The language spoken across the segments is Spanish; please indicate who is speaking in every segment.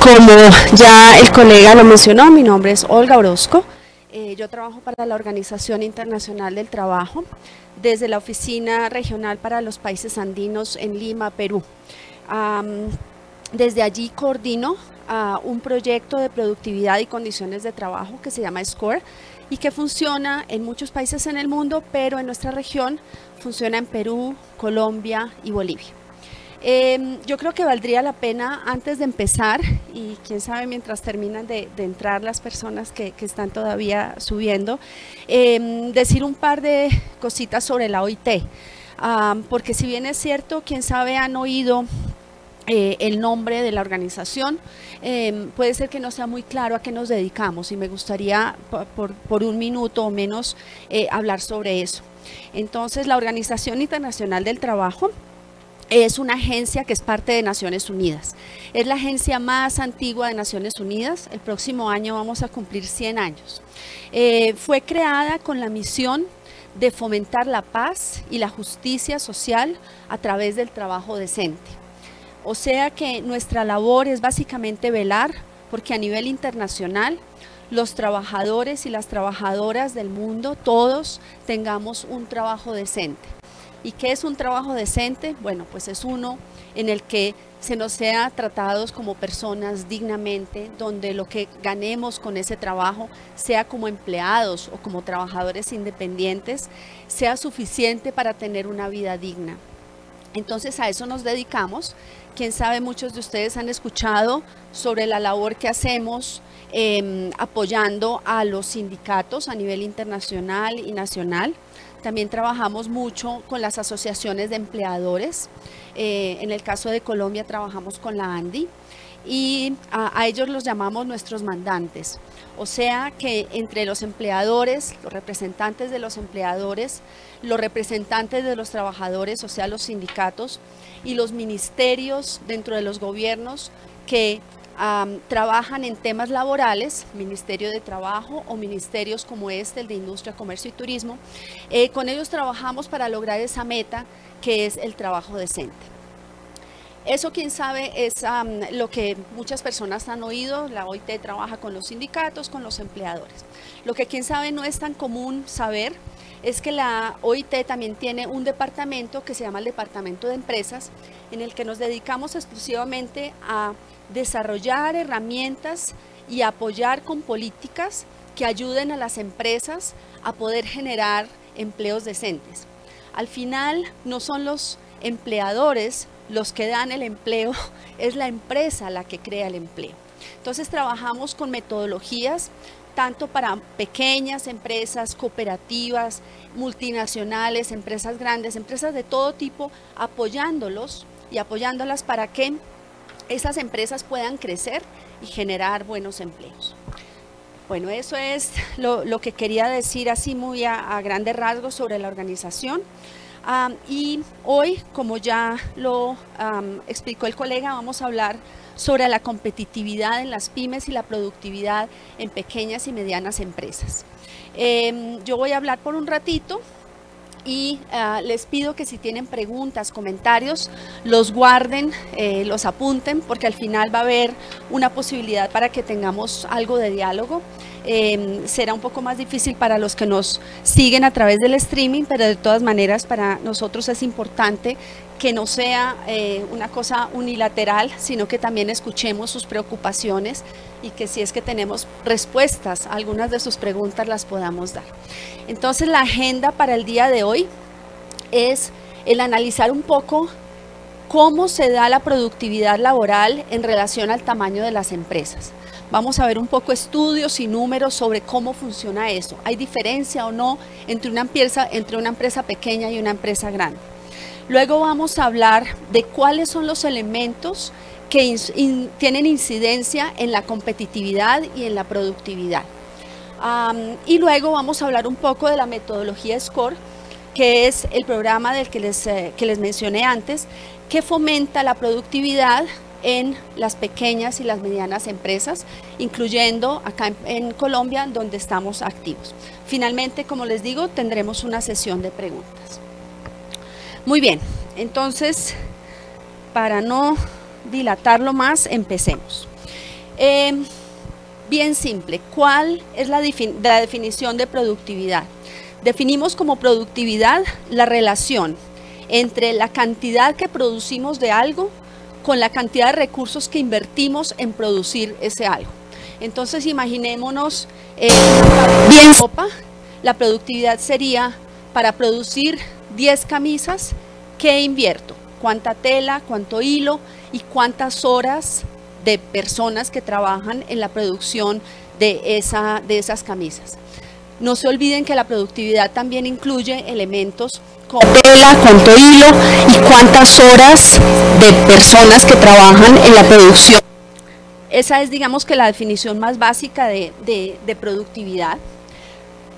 Speaker 1: Como ya el colega lo mencionó, mi nombre es Olga Orozco. Yo trabajo para la Organización Internacional del Trabajo desde la Oficina Regional para los Países Andinos en Lima, Perú. Desde allí coordino un proyecto de productividad y condiciones de trabajo que se llama SCORE y que funciona en muchos países en el mundo, pero en nuestra región funciona en Perú, Colombia y Bolivia. Yo creo que valdría la pena, antes de empezar, y quién sabe mientras terminan de entrar las personas que están todavía subiendo, decir un par de cositas sobre la OIT, porque si bien es cierto, quién sabe han oído el nombre de la organización, puede ser que no sea muy claro a qué nos dedicamos, y me gustaría por un minuto o menos hablar sobre eso. Entonces, la Organización Internacional del Trabajo es una agencia que es parte de Naciones Unidas. Es la agencia más antigua de Naciones Unidas. El próximo año vamos a cumplir 100 años. Fue creada con la misión de fomentar la paz y la justicia social a través del trabajo decente. O sea que nuestra labor es básicamente velar porque a nivel internacional los trabajadores y las trabajadoras del mundo, todos tengamos un trabajo decente. ¿Y qué es un trabajo decente? Bueno, pues es uno en el que se nos sea tratados como personas dignamente, donde lo que ganemos con ese trabajo, sea como empleados o como trabajadores independientes, sea suficiente para tener una vida digna. Entonces a eso nos dedicamos. Quién sabe, muchos de ustedes han escuchado sobre la labor que hacemos apoyando a los sindicatos a nivel internacional y nacional. También trabajamos mucho con las asociaciones de empleadores. En el caso de Colombia trabajamos con la ANDI y a ellos los llamamos nuestros mandantes. O sea que entre los empleadores, los representantes de los empleadores, los representantes de los trabajadores, o sea los sindicatos, y los ministerios dentro de los gobiernos que trabajan en temas laborales, Ministerio de Trabajo o ministerios como este, el de Industria, Comercio y Turismo, con ellos trabajamos para lograr esa meta que es el trabajo decente. Eso, quién sabe, es lo que muchas personas han oído. La OIT trabaja con los sindicatos, con los empleadores. Lo que quién sabe no es tan común saber es que la OIT también tiene un departamento que se llama el Departamento de Empresas, en el que nos dedicamos exclusivamente a desarrollar herramientas y apoyar con políticas que ayuden a las empresas a poder generar empleos decentes. Al final no son los empleadores los que dan el empleo, es la empresa la que crea el empleo. Entonces trabajamos con metodologías tanto para pequeñas empresas, cooperativas, multinacionales, empresas grandes, empresas de todo tipo, apoyándolos y apoyándolas para que esas empresas puedan crecer y generar buenos empleos. Bueno, eso es lo que quería decir así muy a grandes rasgos sobre la organización. Y hoy, como ya lo explicó el colega, vamos a hablar sobre la competitividad en las pymes y la productividad en pequeñas y medianas empresas. Yo voy a hablar por un ratito y les pido que si tienen preguntas, comentarios, los guarden, los apunten, porque al final va a haber una posibilidad para que tengamos algo de diálogo. Será un poco más difícil para los que nos siguen a través del streaming, pero de todas maneras para nosotros es importante que no sea una cosa unilateral, sino que también escuchemos sus preocupaciones y que si es que tenemos respuestas a algunas de sus preguntas las podamos dar. Entonces la agenda para el día de hoy es el analizar un poco cómo se da la productividad laboral en relación al tamaño de las empresas. Vamos a ver un poco estudios y números sobre cómo funciona eso. ¿Hay diferencia o no entre una empresa pequeña y una empresa grande? Luego vamos a hablar de cuáles son los elementos que tienen incidencia en la competitividad y en la productividad. Y luego vamos a hablar un poco de la metodología SCORE, que es el programa del que les mencioné antes, que fomenta la productividad en las pequeñas y las medianas empresas, incluyendo acá en Colombia, donde estamos activos. Finalmente, como les digo, tendremos una sesión de preguntas. Muy bien, entonces, para no dilatarlo más, empecemos. Bien simple, ¿cuál es la definición de productividad? Definimos como productividad la relación entre la cantidad que producimos de algo con la cantidad de recursos que invertimos en producir ese algo. Entonces imaginémonos bien ropa, la productividad sería para producir 10 camisas, ¿qué invierto? ¿Cuánta tela, cuánto hilo y cuántas horas de personas que trabajan en la producción de esas camisas? No se olviden que la productividad también incluye elementos como tela, cuánto hilo y cuántas horas de personas que trabajan en la producción. Esa es, digamos, que la definición más básica de productividad,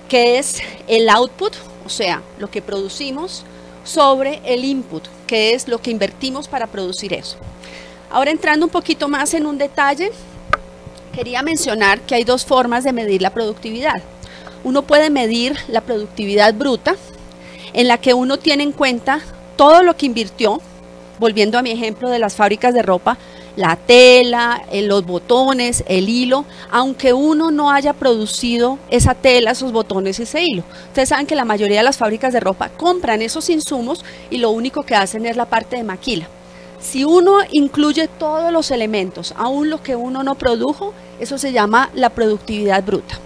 Speaker 1: que es el output, o sea, lo que producimos, sobre el input, que es lo que invertimos para producir eso. Ahora, entrando un poquito más en un detalle, quería mencionar que hay dos formas de medir la productividad. Uno puede medir la productividad bruta, en la que uno tiene en cuenta todo lo que invirtió, volviendo a mi ejemplo de las fábricas de ropa, la tela, los botones, el hilo, aunque uno no haya producido esa tela, esos botones, ese hilo. Ustedes saben que la mayoría de las fábricas de ropa compran esos insumos y lo único que hacen es la parte de maquila. Si uno incluye todos los elementos, aún lo que uno no produjo, eso se llama la productividad bruta.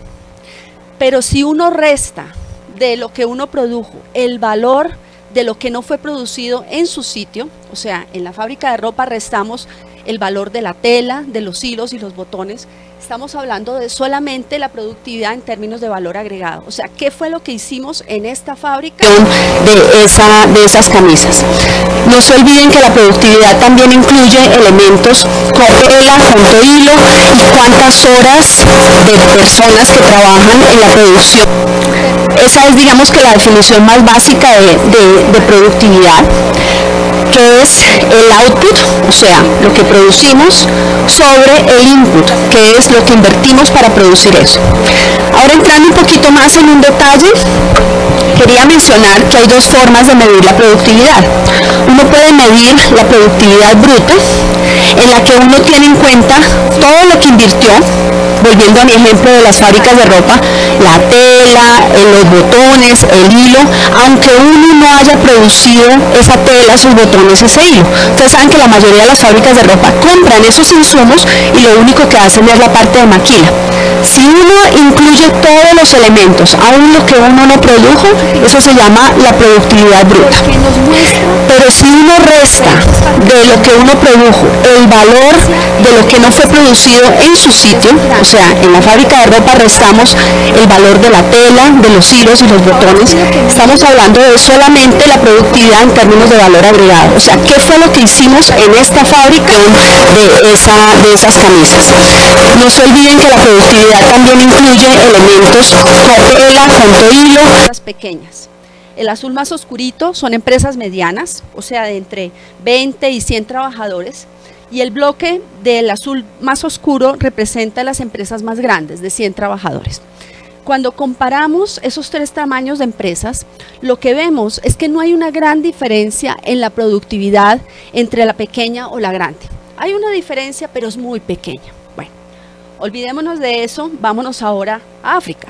Speaker 1: Pero si uno resta de lo que uno produjo el valor de lo que no fue producido en su sitio, o sea, en la fábrica de ropa restamos el valor de la tela, de los hilos y los botones, estamos hablando de solamente la productividad en términos de valor agregado. O sea, ¿qué fue lo que hicimos en esta fábrica de esas camisas? No se olviden que la productividad también incluye elementos como tela, cuánto hilo y cuántas horas de personas que trabajan en la producción. Esa es, digamos, que la definición más básica de productividad, que es el output, o sea, lo que producimos, sobre el input, que es lo que invertimos para producir eso. Ahora, entrando un poquito más en un detalle, quería mencionar que hay dos formas de medir la productividad. Uno puede medir la productividad bruta, en la que uno tiene en cuenta todo lo que invirtió, volviendo a mi ejemplo de las fábricas de ropa, la tela, los botones, el hilo, aunque uno no haya producido esa tela, esos botones, ese hilo. Ustedes saben que la mayoría de las fábricas de ropa compran esos insumos y lo único que hacen es la parte de maquila. Si uno incluye todos los elementos, aún lo que uno no produjo, eso se llama la productividad bruta. Pero si uno resta de lo que uno produjo el valor de lo que no fue producido en su sitio, o sea, en la fábrica de ropa restamos el valor de la tela, de los hilos y los botones, estamos hablando de solamente la productividad en términos de valor agregado. O sea, ¿qué fue lo que hicimos en esta fábrica de esas camisas? No se olviden que la productividad también incluye elementos como tela, cuánto hilo. Empresas pequeñas. El azul más oscurito son empresas medianas, o sea, de entre 20 y 100 trabajadores. Y el bloque del azul más oscuro representa las empresas más grandes, de 100 trabajadores. Cuando comparamos esos tres tamaños de empresas, lo que vemos es que no hay una gran diferencia en la productividad entre la pequeña o la grande. Hay una diferencia, pero es muy pequeña. Bueno, olvidémonos de eso, vámonos ahora a África.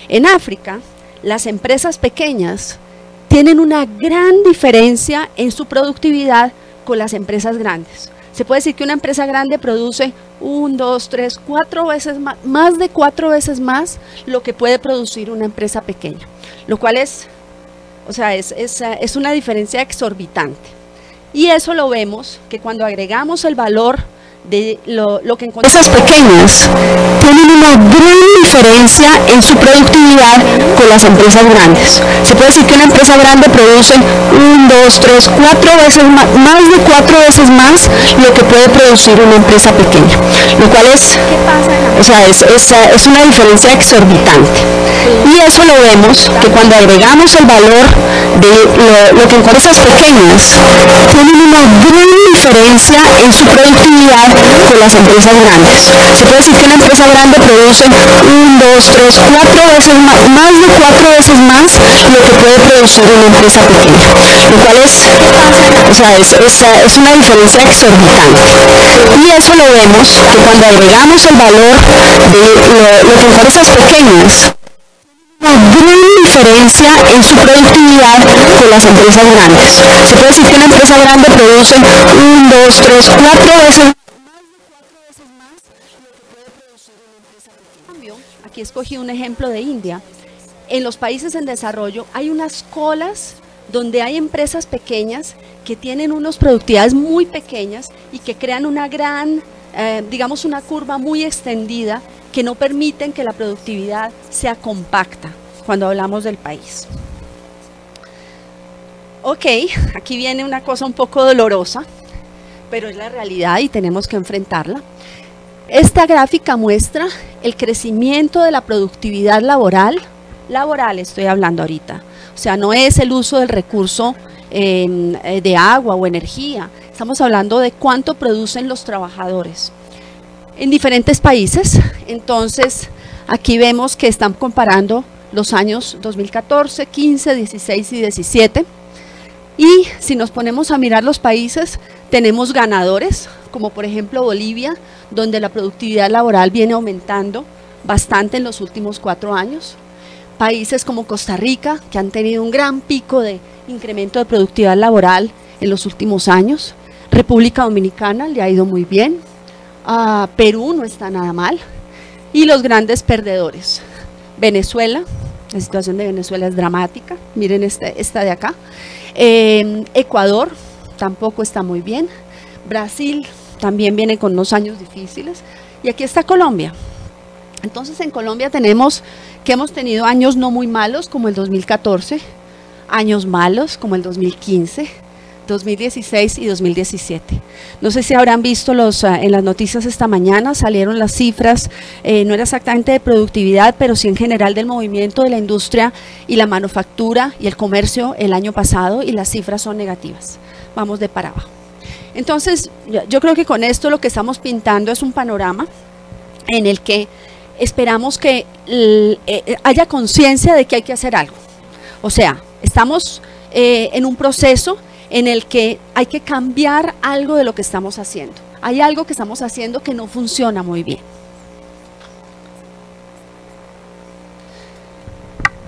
Speaker 1: En África, las empresas pequeñas tienen una gran diferencia en su productividad con las empresas grandes. Se puede decir que una empresa grande produce 1, 2, 3, 4 veces más de 4 veces más lo que puede producir una empresa pequeña, lo cual es, o sea, es una diferencia exorbitante. Y eso lo vemos que cuando agregamos el valor de lo que encontramos. Esas pequeñas tienen una gran diferencia en su productividad con las empresas grandes. Se puede decir que una empresa grande produce 1, 2, 3, 4 veces más de 4 veces más lo que puede producir una empresa pequeña. Lo cual es, ¿qué pasa en
Speaker 2: O sea, es una diferencia exorbitante. Y eso lo vemos que cuando agregamos el valor de lo que empresas pequeñas tienen una gran diferencia en su productividad con las empresas grandes. Se puede decir que una empresa grande produce 1, 2, 3, 4 veces más de 4 veces más lo que puede producir una empresa pequeña, lo cual es una diferencia exorbitante. Y eso lo vemos que cuando agregamos el valor de lo que empresas pequeñas una gran diferencia en su productividad con las empresas grandes. Se puede decir que una empresa grande produce 1, 2, 3, 4 veces más.
Speaker 1: Aquí escogí un ejemplo de India. En los países en desarrollo hay unas colas donde hay empresas pequeñas que tienen unas productividades muy pequeñas y que crean una gran, digamos, una curva muy extendida que no permiten que la productividad sea compacta cuando hablamos del país. Ok, aquí viene una cosa un poco dolorosa, pero es la realidad y tenemos que enfrentarla. Esta gráfica muestra el crecimiento de la productividad laboral estoy hablando ahorita, o sea, no es el uso del recurso de agua o energía, estamos hablando de cuánto producen los trabajadores en diferentes países. Entonces aquí vemos que están comparando los años 2014, 15, 16 y 17, y si nos ponemos a mirar los países, tenemos ganadores, como por ejemplo Bolivia, donde la productividad laboral viene aumentando bastante en los últimos 4 años. Países como Costa Rica, que han tenido un gran pico de incremento de productividad laboral en los últimos años. República Dominicana le ha ido muy bien. Perú no está nada mal. Y los grandes perdedores. Venezuela, la situación de Venezuela es dramática. Miren esta de acá. Ecuador tampoco está muy bien. Brasil también viene con unos años difíciles. Y aquí está Colombia. Entonces en Colombia tenemos que hemos tenido años no muy malos como el 2014, años malos como el 2015, 2016 y 2017. No sé si habrán visto en las noticias esta mañana, salieron las cifras, no era exactamente de productividad, pero sí en general del movimiento de la industria y la manufactura y el comercio el año pasado, y las cifras son negativas. Vamos de para abajo. Entonces, yo creo que con esto lo que estamos pintando es un panorama en el que esperamos que haya conciencia de que hay que hacer algo. O sea, estamos en un proceso en el que hay que cambiar algo de lo que estamos haciendo. Hay algo que estamos haciendo que no funciona muy bien.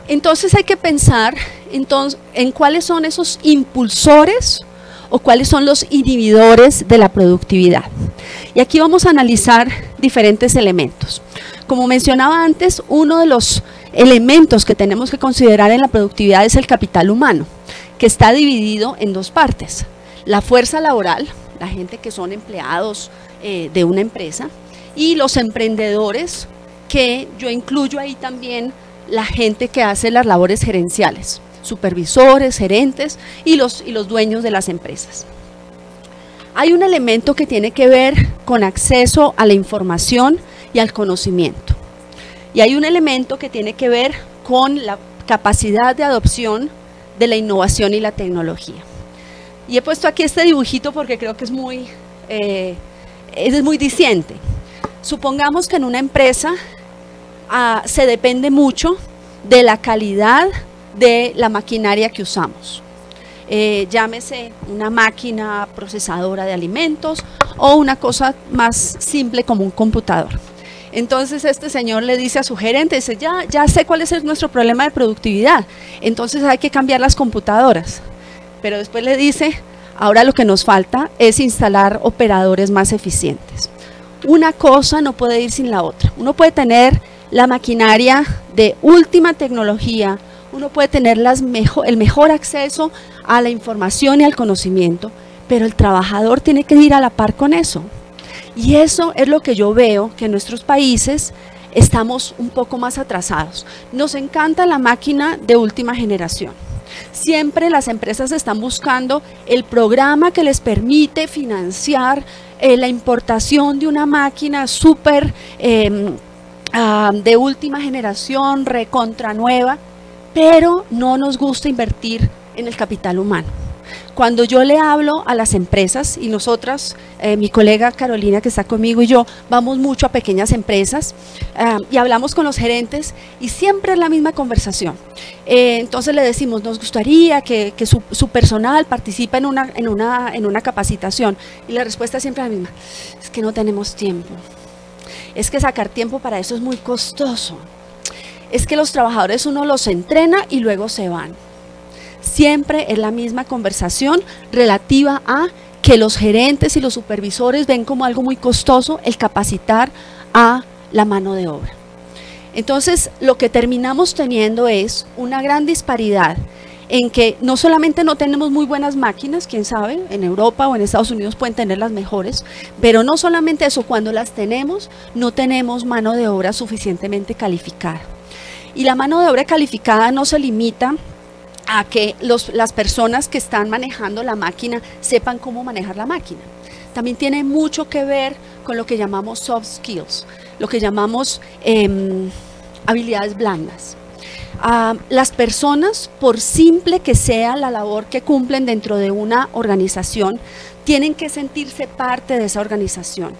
Speaker 1: Entonces hay que pensar en cuáles son esos impulsores o cuáles son los inhibidores de la productividad. Y aquí vamos a analizar diferentes elementos. Como mencionaba antes, uno de los elementos que tenemos que considerar en la productividad es el capital humano, que está dividido en 2 partes. La fuerza laboral, la gente que son empleados de una empresa, y los emprendedores, que yo incluyo ahí también la gente que hace las labores gerenciales, supervisores, gerentes y los dueños de las empresas. Hay un elemento que tiene que ver con acceso a la información y al conocimiento. Y hay un elemento que tiene que ver con la capacidad de adopción de la innovación y la tecnología. Y he puesto aquí este dibujito porque creo que es muy diciente. Supongamos que en una empresa se depende mucho de la calidad de la maquinaria que usamos. Llámese una máquina procesadora de alimentos o una cosa más simple como un computador. Entonces este señor le dice a su gerente, dice, ya sé cuál es nuestro problema de productividad, entonces hay que cambiar las computadoras. Pero después le dice, ahora lo que nos falta es instalar operadores más eficientes. Una cosa no puede ir sin la otra. Uno puede tener la maquinaria de última tecnología, uno puede tener el mejor acceso a la información y al conocimiento, pero el trabajador tiene que ir a la par con eso. Y eso es lo que yo veo que en nuestros países estamos un poco más atrasados. Nos encanta la máquina de última generación. Siempre las empresas están buscando el programa que les permite financiar la importación de una máquina súper de última generación, recontra nueva, pero no nos gusta invertir en el capital humano. Cuando yo le hablo a las empresas, y nosotras, mi colega Carolina que está conmigo y yo, vamos mucho a pequeñas empresas y hablamos con los gerentes y siempre es la misma conversación. Entonces le decimos, nos gustaría que su personal participe en una capacitación, y la respuesta es siempre la misma: es que no tenemos tiempo, es que sacar tiempo para eso es muy costoso, es que los trabajadores uno los entrena y luego se van. Siempre es la misma conversación relativa a que los gerentes y los supervisores ven como algo muy costoso el capacitar a la mano de obra. Entonces, lo que terminamos teniendo es una gran disparidad en que no solamente no tenemos muy buenas máquinas, quién sabe, en Europa o en Estados Unidos pueden tener las mejores, pero no solamente eso, cuando las tenemos, no tenemos mano de obra suficientemente calificada. Y la mano de obra calificada no se limita a que las personas que están manejando la máquina sepan cómo manejar la máquina. También tiene mucho que ver con lo que llamamos soft skills, lo que llamamos habilidades blandas. Las personas, por simple que sea la labor que cumplen dentro de una organización, tienen que sentirse parte de esa organización,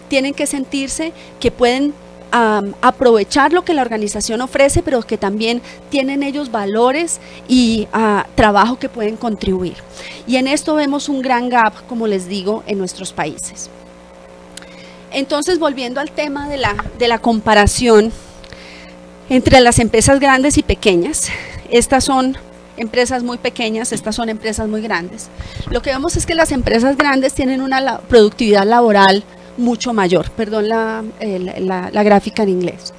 Speaker 1: tienen que sentirse que pueden aprovechar lo que la organización ofrece, pero que también tienen ellos valores y trabajo que pueden contribuir. Y en esto vemos un gran gap, como les digo, en nuestros países. Entonces, volviendo al tema de la comparación entre las empresas grandes y pequeñas, estas son empresas muy pequeñas, estas son empresas muy grandes. Lo que vemos es que las empresas grandes tienen una productividad laboral mucho mayor, perdón la gráfica en inglés.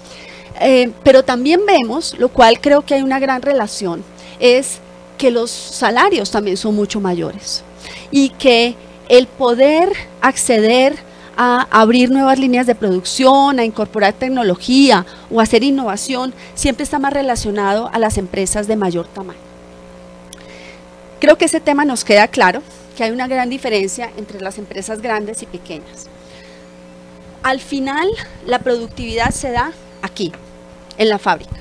Speaker 1: Pero también vemos, lo cual creo que hay una gran relación, es que los salarios también son mucho mayores y que el poder acceder a abrir nuevas líneas de producción, a incorporar tecnología o hacer innovación, siempre está más relacionado a las empresas de mayor tamaño. Creo que ese tema nos queda claro, que hay una gran diferencia entre las empresas grandes y pequeñas. Al final, la productividad se da aquí, en la fábrica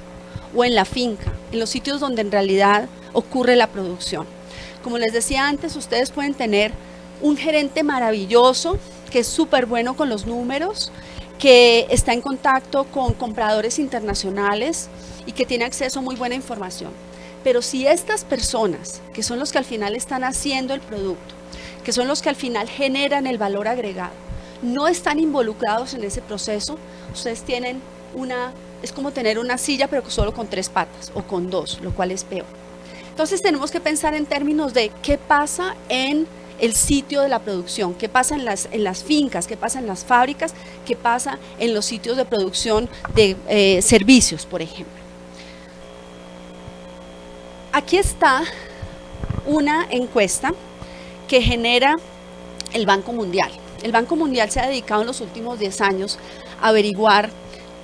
Speaker 1: o en la finca, en los sitios donde en realidad ocurre la producción. Como les decía antes, ustedes pueden tener un gerente maravilloso que es súper bueno con los números, que está en contacto con compradores internacionales y que tiene acceso a muy buena información. Pero si estas personas, que son los que al final están haciendo el producto, que son los que al final generan el valor agregado, no están involucrados en ese proceso, ustedes tienen es como tener una silla pero solo con 3 patas o con 2, lo cual es peor. Entonces tenemos que pensar en términos de qué pasa en el sitio de la producción, qué pasa en las fincas, qué pasa en las fábricas, qué pasa en los sitios de producción de servicios, por ejemplo. Aquí está una encuesta que genera el Banco Mundial. El Banco Mundial se ha dedicado en los últimos 10 años a averiguar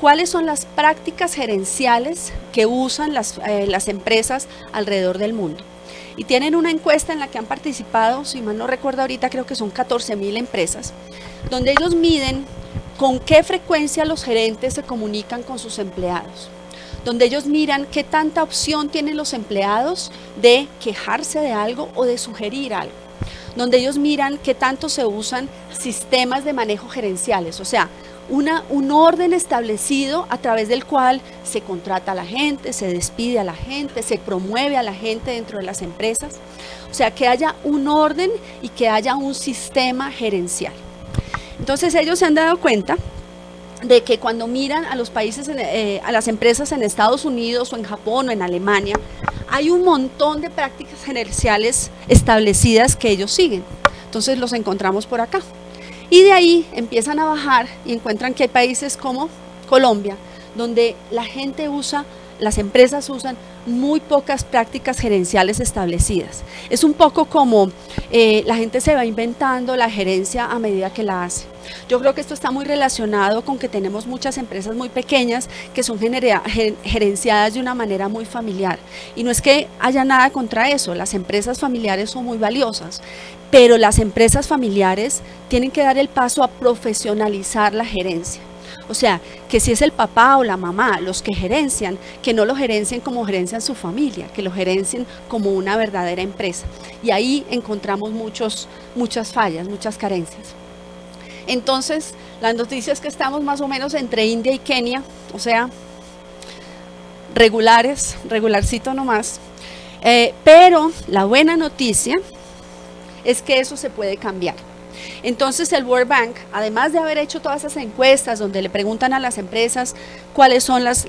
Speaker 1: cuáles son las prácticas gerenciales que usan las empresas alrededor del mundo. Y tienen una encuesta en la que han participado, si mal no recuerdo ahorita, creo que son 14.000 empresas, donde ellos miden con qué frecuencia los gerentes se comunican con sus empleados, donde ellos miran qué tanta opción tienen los empleados de quejarse de algo o de sugerir algo, donde ellos miran qué tanto se usan sistemas de manejo gerenciales, o sea, un orden establecido a través del cual se contrata a la gente, se despide a la gente, se promueve a la gente dentro de las empresas, o sea, que haya un orden y que haya un sistema gerencial. Entonces ellos se han dado cuenta de que cuando miran a los países, a las empresas en Estados Unidos o en Japón o en Alemania, hay un montón de prácticas gerenciales establecidas que ellos siguen. Entonces los encontramos por acá. Y de ahí empiezan a bajar y encuentran que hay países como Colombia, donde la gente las empresas usan muy pocas prácticas gerenciales establecidas. Es un poco como la gente se va inventando la gerencia a medida que la hace. Yo creo que esto está muy relacionado con que tenemos muchas empresas muy pequeñas que son gerenciadas de una manera muy familiar. Y no es que haya nada contra eso, las empresas familiares son muy valiosas, pero las empresas familiares tienen que dar el paso a profesionalizar la gerencia. O sea, que si es el papá o la mamá los que gerencian, que no lo gerencien como gerencian su familia, que lo gerencien como una verdadera empresa. Y ahí encontramos muchas fallas, muchas carencias. Entonces, las noticias que estamos más o menos entre India y Kenia, o sea, regularcito nomás. Pero la buena noticia es que eso se puede cambiar. Entonces el World Bank, además de haber hecho todas esas encuestas donde le preguntan a las empresas cuáles son las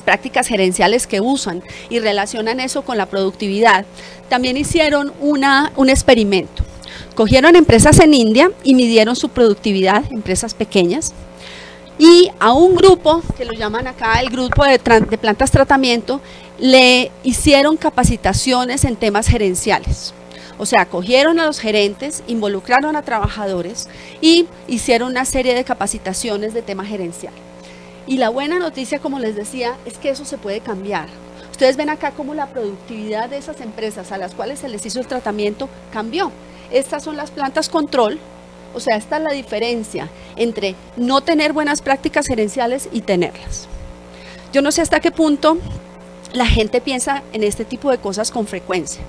Speaker 1: prácticas gerenciales que usan y relacionan eso con la productividad, también hicieron un experimento. Cogieron empresas en India y midieron su productividad, empresas pequeñas, y a un grupo, que lo llaman acá el grupo de plantas tratamiento, le hicieron capacitaciones en temas gerenciales. O sea, cogieron a los gerentes, involucraron a trabajadores y hicieron una serie de capacitaciones de tema gerencial. Y la buena noticia, como les decía, es que eso se puede cambiar. Ustedes ven acá cómo la productividad de esas empresas a las cuales se les hizo el tratamiento cambió. Estas son las plantas control, o sea, esta es la diferencia entre no tener buenas prácticas gerenciales y tenerlas. Yo no sé hasta qué punto la gente piensa en este tipo de cosas con frecuencia,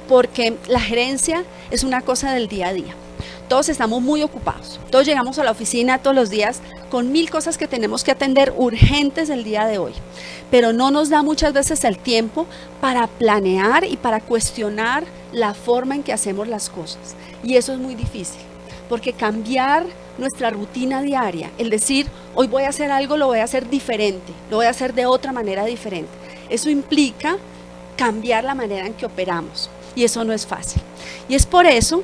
Speaker 1: porque la gerencia es una cosa del día a día. Todos estamos muy ocupados, todos llegamos a la oficina todos los días con 1000 cosas que tenemos que atender urgentes el día de hoy, pero no nos da muchas veces el tiempo para planear y para cuestionar la forma en que hacemos las cosas, y eso es muy difícil, porque cambiar nuestra rutina diaria, el decir hoy voy a hacer algo, lo voy a hacer diferente, lo voy a hacer de otra manera diferente, eso implica cambiar la manera en que operamos, y eso no es fácil. Y es por eso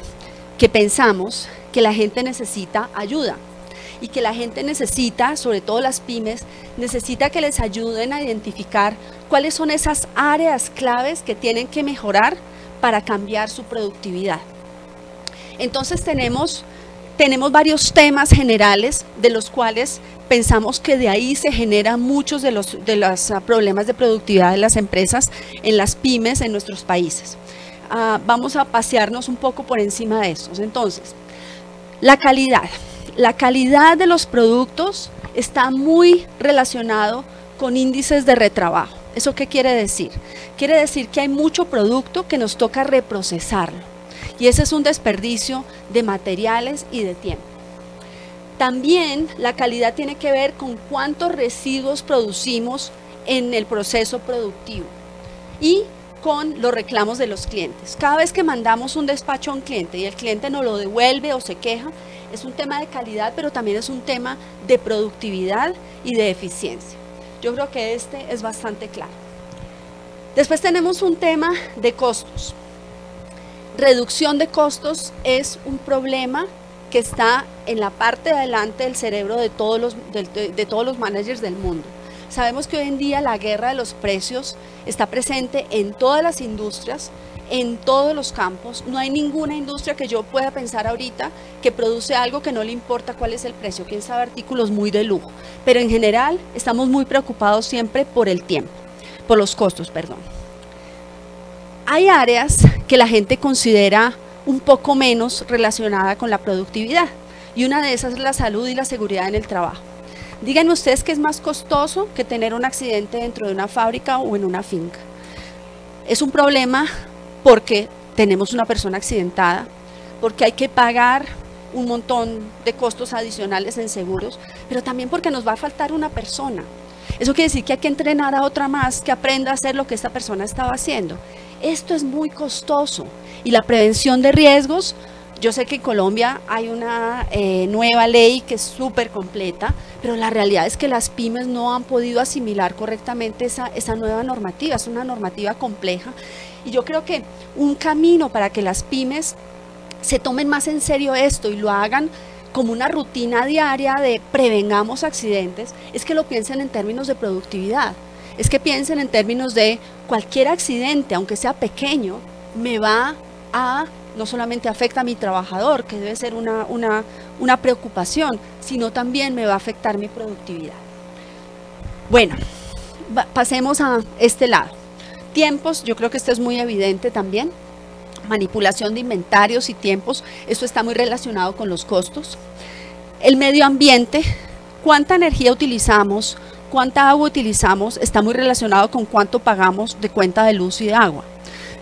Speaker 1: que pensamos que la gente necesita ayuda, y que la gente necesita, sobre todo las pymes, necesita que les ayuden a identificar cuáles son esas áreas claves que tienen que mejorar para cambiar su productividad. Entonces tenemos varios temas generales de los cuales pensamos que de ahí se generan muchos de los problemas de productividad de las empresas en las pymes en nuestros países. Vamos a pasearnos un poco por encima de estos. Entonces, la calidad de los productos está muy relacionado con índices de retrabajo. ¿Eso qué quiere decir? Quiere decir que hay mucho producto que nos toca reprocesarlo. Y ese es un desperdicio de materiales y de tiempo. También la calidad tiene que ver con cuántos residuos producimos en el proceso productivo y con los reclamos de los clientes. Cada vez que mandamos un despacho a un cliente y el cliente nos lo devuelve o se queja, es un tema de calidad, pero también es un tema de productividad y de eficiencia. Yo creo que este es bastante claro. Después tenemos un tema de costos. Reducción de costos es un problema que está en la parte de adelante del cerebro de todos los managers del mundo. Sabemos que hoy en día la guerra de los precios está presente en todas las industrias, en todos los campos. No hay ninguna industria que yo pueda pensar ahorita que produce algo que no le importa cuál es el precio. Quién sabe, artículos muy de lujo. Pero en general estamos muy preocupados siempre por el tiempo, por los costos, perdón. Hay áreas que la gente considera un poco menos relacionada con la productividad, y una de esas es la salud y la seguridad en el trabajo. Díganme ustedes qué es más costoso que tener un accidente dentro de una fábrica o en una finca. Es un problema porque tenemos una persona accidentada, porque hay que pagar un montón de costos adicionales en seguros, pero también porque nos va a faltar una persona. Eso quiere decir que hay que entrenar a otra más que aprenda a hacer lo que esta persona estaba haciendo. Esto es muy costoso, y la prevención de riesgos, yo sé que en Colombia hay una nueva ley que es súper completa, pero la realidad es que las pymes no han podido asimilar correctamente esa nueva normativa. Es una normativa compleja, y yo creo que un camino para que las pymes se tomen más en serio esto y lo hagan como una rutina diaria de prevengamos accidentes, es que lo piensen en términos de productividad. es que piensen en términos de cualquier accidente, aunque sea pequeño, me va a, no solamente afecta a mi trabajador, que debe ser una preocupación, sino también me va a afectar mi productividad. Bueno, pasemos a este lado. Tiempos, yo creo que esto es muy evidente también. Manipulación de inventarios y tiempos, esto está muy relacionado con los costos. El medio ambiente, cuánta energía utilizamos, cuánta agua utilizamos, está muy relacionado con cuánto pagamos de cuenta de luz y de agua.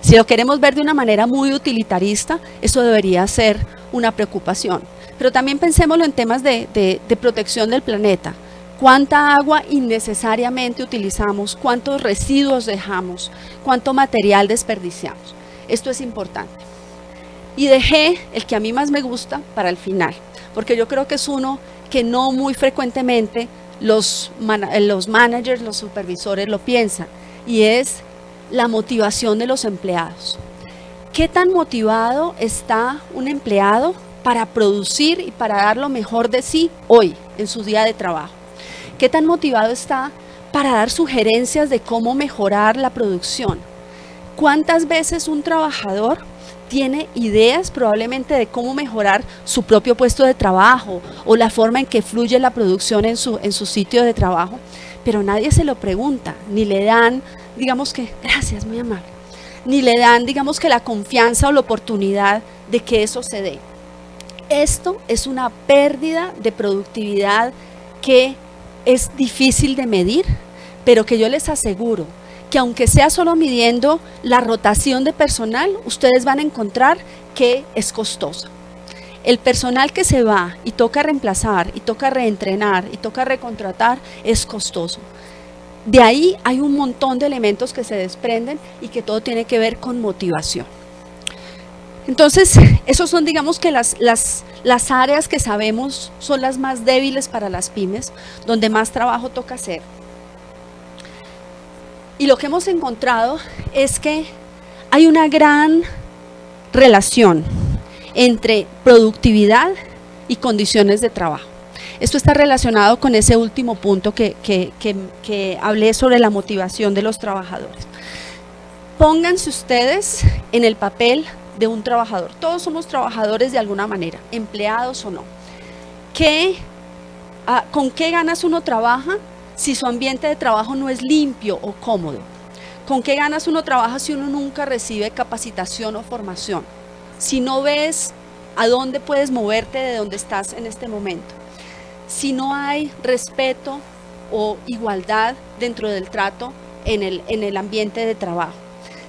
Speaker 1: Si lo queremos ver de una manera muy utilitarista, eso debería ser una preocupación. Pero también pensémoslo en temas de protección del planeta. ¿Cuánta agua innecesariamente utilizamos? ¿Cuántos residuos dejamos? ¿Cuánto material desperdiciamos? Esto es importante. Y dejé el que a mí más me gusta para el final, porque yo creo que es uno que no muy frecuentemente los managers, los supervisores lo piensan, y es la motivación de los empleados. ¿Qué tan motivado está un empleado para producir y para dar lo mejor de sí hoy, en su día de trabajo? ¿Qué tan motivado está para dar sugerencias de cómo mejorar la producción? ¿Cuántas veces un trabajador tiene ideas probablemente de cómo mejorar su propio puesto de trabajo o la forma en que fluye la producción en su sitio de trabajo? Pero nadie se lo pregunta, ni le dan, digamos que, gracias, muy amable, ni le dan, digamos que la confianza o la oportunidad de que eso se dé. Esto es una pérdida de productividad que es difícil de medir, pero que yo les aseguro que aunque sea solo midiendo la rotación de personal, ustedes van a encontrar que es costosa. El personal que se va y toca reemplazar, y toca reentrenar, y toca recontratar, es costoso. De ahí hay un montón de elementos que se desprenden y que todo tiene que ver con motivación. Entonces, esos son, digamos que las áreas que sabemos son las más débiles para las pymes, donde más trabajo toca hacer. Y lo que hemos encontrado es que hay una gran relación entre productividad y condiciones de trabajo. Esto está relacionado con ese último punto que hablé sobre la motivación de los trabajadores. Pónganse ustedes en el papel de un trabajador. Todos somos trabajadores de alguna manera, empleados o no. ¿Con qué ganas uno trabaja si su ambiente de trabajo no es limpio o cómodo? ¿Con qué ganas uno trabaja si uno nunca recibe capacitación o formación? Si no ves a dónde puedes moverte de donde estás en este momento. Si no hay respeto o igualdad dentro del trato en el ambiente de trabajo.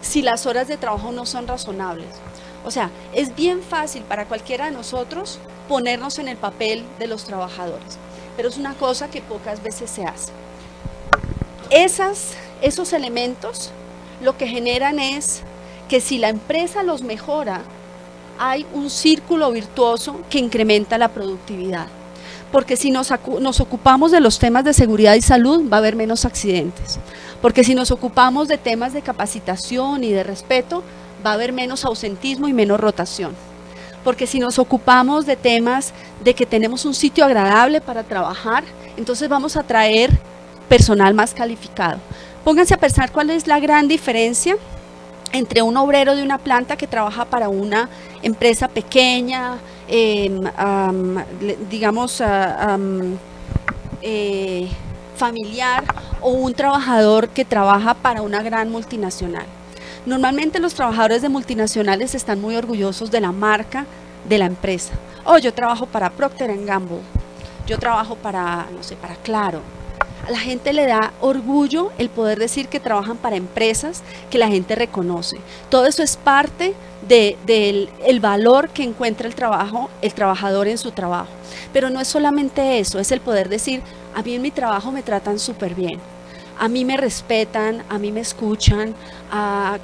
Speaker 1: Si las horas de trabajo no son razonables. O sea, es bien fácil para cualquiera de nosotros ponernos en el papel de los trabajadores, pero es una cosa que pocas veces se hace. Esos elementos lo que generan es que si la empresa los mejora, hay un círculo virtuoso que incrementa la productividad. Porque si nos ocupamos de los temas de seguridad y salud, va a haber menos accidentes. Porque si nos ocupamos de temas de capacitación y de respeto, va a haber menos ausentismo y menos rotación. Porque si nos ocupamos de temas de que tenemos un sitio agradable para trabajar, entonces vamos a traer personal más calificado. Pónganse a pensar cuál es la gran diferencia entre un obrero de una planta que trabaja para una empresa pequeña, digamos familiar, o un trabajador que trabaja para una gran multinacional. Normalmente los trabajadores de multinacionales están muy orgullosos de la marca de la empresa. Oh, yo trabajo para Procter & Gamble, yo trabajo para, no sé, para Claro. A la gente le da orgullo el poder decir que trabajan para empresas que la gente reconoce. Todo eso es parte del valor que encuentra el trabajador en su trabajo. Pero no es solamente eso, es el poder decir, a mí en mi trabajo me tratan súper bien. A mí me respetan, a mí me escuchan,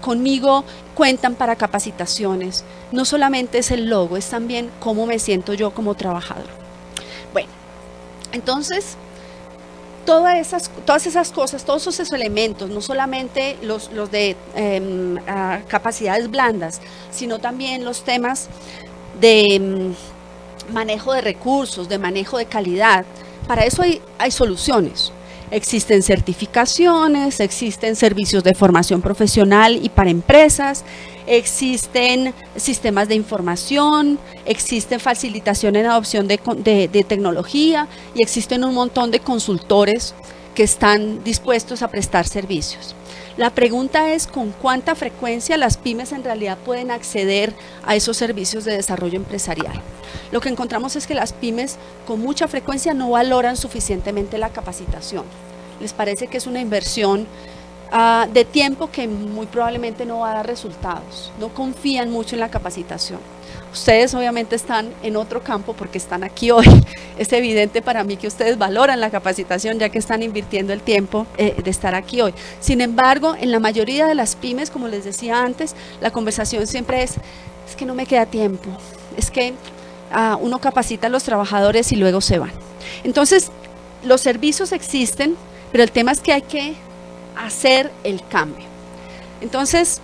Speaker 1: conmigo cuentan para capacitaciones. No solamente es el logo, es también cómo me siento yo como trabajador. Bueno, entonces, todas esas cosas, todos esos elementos, no solamente los de capacidades blandas, sino también los temas de manejo de recursos, de manejo de calidad. Para eso hay soluciones. Existen certificaciones, existen servicios de formación profesional y para empresas, existen sistemas de información, existe facilitación en adopción de tecnología y existen un montón de consultores que están dispuestos a prestar servicios. La pregunta es con cuánta frecuencia las pymes en realidad pueden acceder a esos servicios de desarrollo empresarial. Lo que encontramos es que las pymes con mucha frecuencia no valoran suficientemente la capacitación. Les parece que es una inversión de tiempo que muy probablemente no va a dar resultados. No confían mucho en la capacitación. Ustedes obviamente están en otro campo porque están aquí hoy. Es evidente para mí que ustedes valoran la capacitación ya que están invirtiendo el tiempo de estar aquí hoy. Sin embargo, en la mayoría de las pymes, como les decía antes, la conversación siempre es que no me queda tiempo, es que uno capacita a los trabajadores y luego se van. Entonces, los servicios existen, pero el tema es que hay que hacer el cambio. Entonces,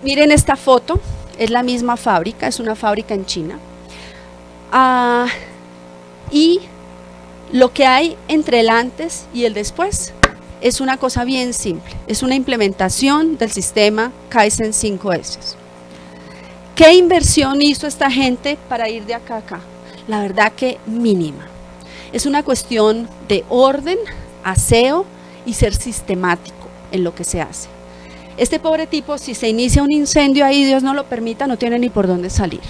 Speaker 1: miren esta foto, es la misma fábrica, es una fábrica en China. Y lo que hay entre el antes y el después es una cosa bien simple, es una implementación del sistema Kaizen 5S. ¿Qué inversión hizo esta gente para ir de acá a acá? La verdad que mínima. Es una cuestión de orden, aseo y ser sistemático en lo que se hace. Este pobre tipo, si se inicia un incendio ahí, Dios no lo permita, no tiene ni por dónde salir.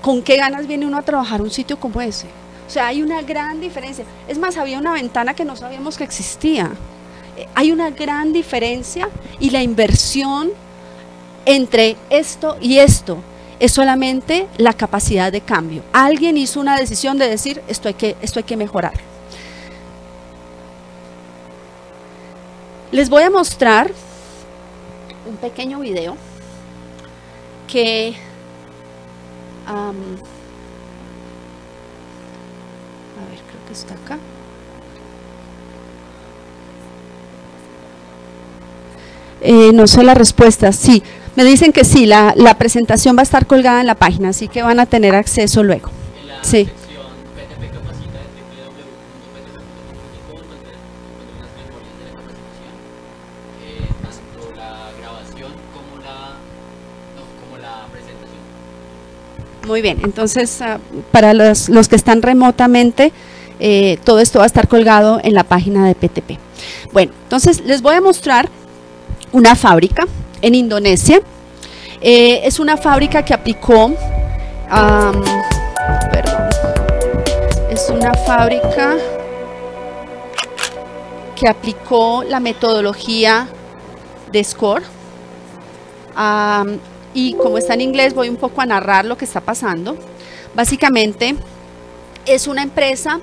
Speaker 1: ¿Con qué ganas viene uno a trabajar un sitio como ese? O sea, hay una gran diferencia. Es más, había una ventana que no sabíamos que existía. Hay una gran diferencia y la inversión entre esto y esto es solamente la capacidad de cambio. Alguien hizo una decisión de decir, esto hay que mejorar. Les voy a mostrar un pequeño video que a ver, creo que está acá. No sé la respuesta, sí, me dicen que sí, la presentación va a estar colgada en la página, así que van a tener acceso luego. Sí. Muy bien, entonces para los que están remotamente, todo esto va a estar colgado en la página de PTP. Bueno, entonces les voy a mostrar una fábrica en Indonesia. Es una fábrica que aplicó, es una fábrica que aplicó la metodología de SCORE. Y como está en inglés voy un poco a narrar lo que está pasando. Básicamente es una empresa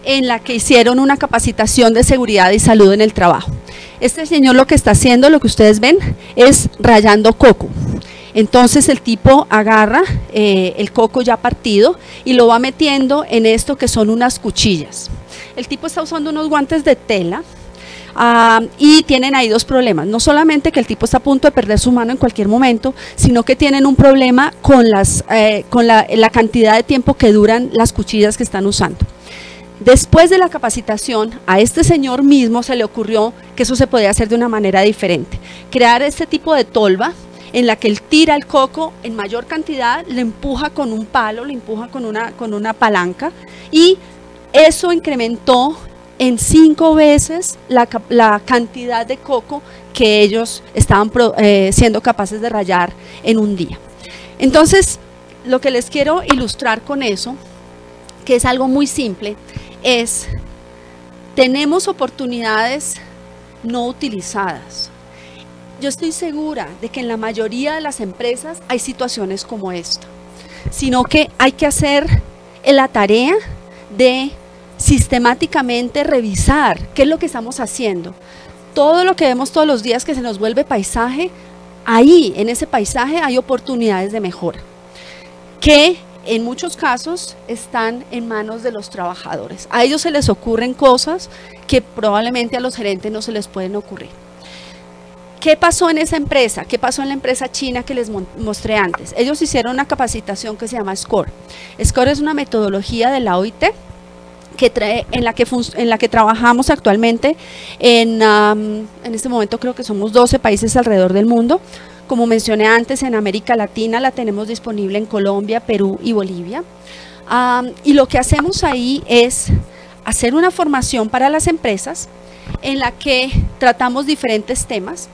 Speaker 1: en la que hicieron una capacitación de seguridad y salud en el trabajo. Este señor lo que está haciendo, lo que ustedes ven, es rayando coco. Entonces el tipo agarra el coco ya partido y lo va metiendo en esto que son unas cuchillas. El tipo está usando unos guantes de tela. Y tienen ahí dos problemas, no solamente que el tipo está a punto de perder su mano en cualquier momento, sino que tienen un problema con la cantidad de tiempo que duran las cuchillas que están usando. Después de la capacitación, a este señor mismo se le ocurrió que eso se podía hacer de una manera diferente, crear este tipo de tolva en la que él tira el coco en mayor cantidad, le empuja con un palo, le empuja con una palanca y eso incrementó en 5 veces la cantidad de coco que ellos estaban siendo capaces de rallar en un día. Entonces, lo que les quiero ilustrar con eso, que es algo muy simple, es, tenemos oportunidades no utilizadas. Yo estoy segura de que en la mayoría de las empresas hay situaciones como esta, sino que hay que hacer la tarea de sistemáticamente revisar qué es lo que estamos haciendo. Todo lo que vemos todos los días que se nos vuelve paisaje, ahí en ese paisaje hay oportunidades de mejora que en muchos casos están en manos de los trabajadores. A ellos se les ocurren cosas que probablemente a los gerentes no se les pueden ocurrir. ¿Qué pasó en esa empresa? ¿Qué pasó en la empresa china que les mostré antes? Ellos hicieron una capacitación que se llama SCORE. SCORE es una metodología de la OIT en la que trabajamos actualmente en este momento creo que somos 12 países alrededor del mundo. Como mencioné antes, en América Latina la tenemos disponible en Colombia, Perú y Bolivia. Y lo que hacemos ahí es hacer una formación para las empresas en la que tratamos diferentes temas,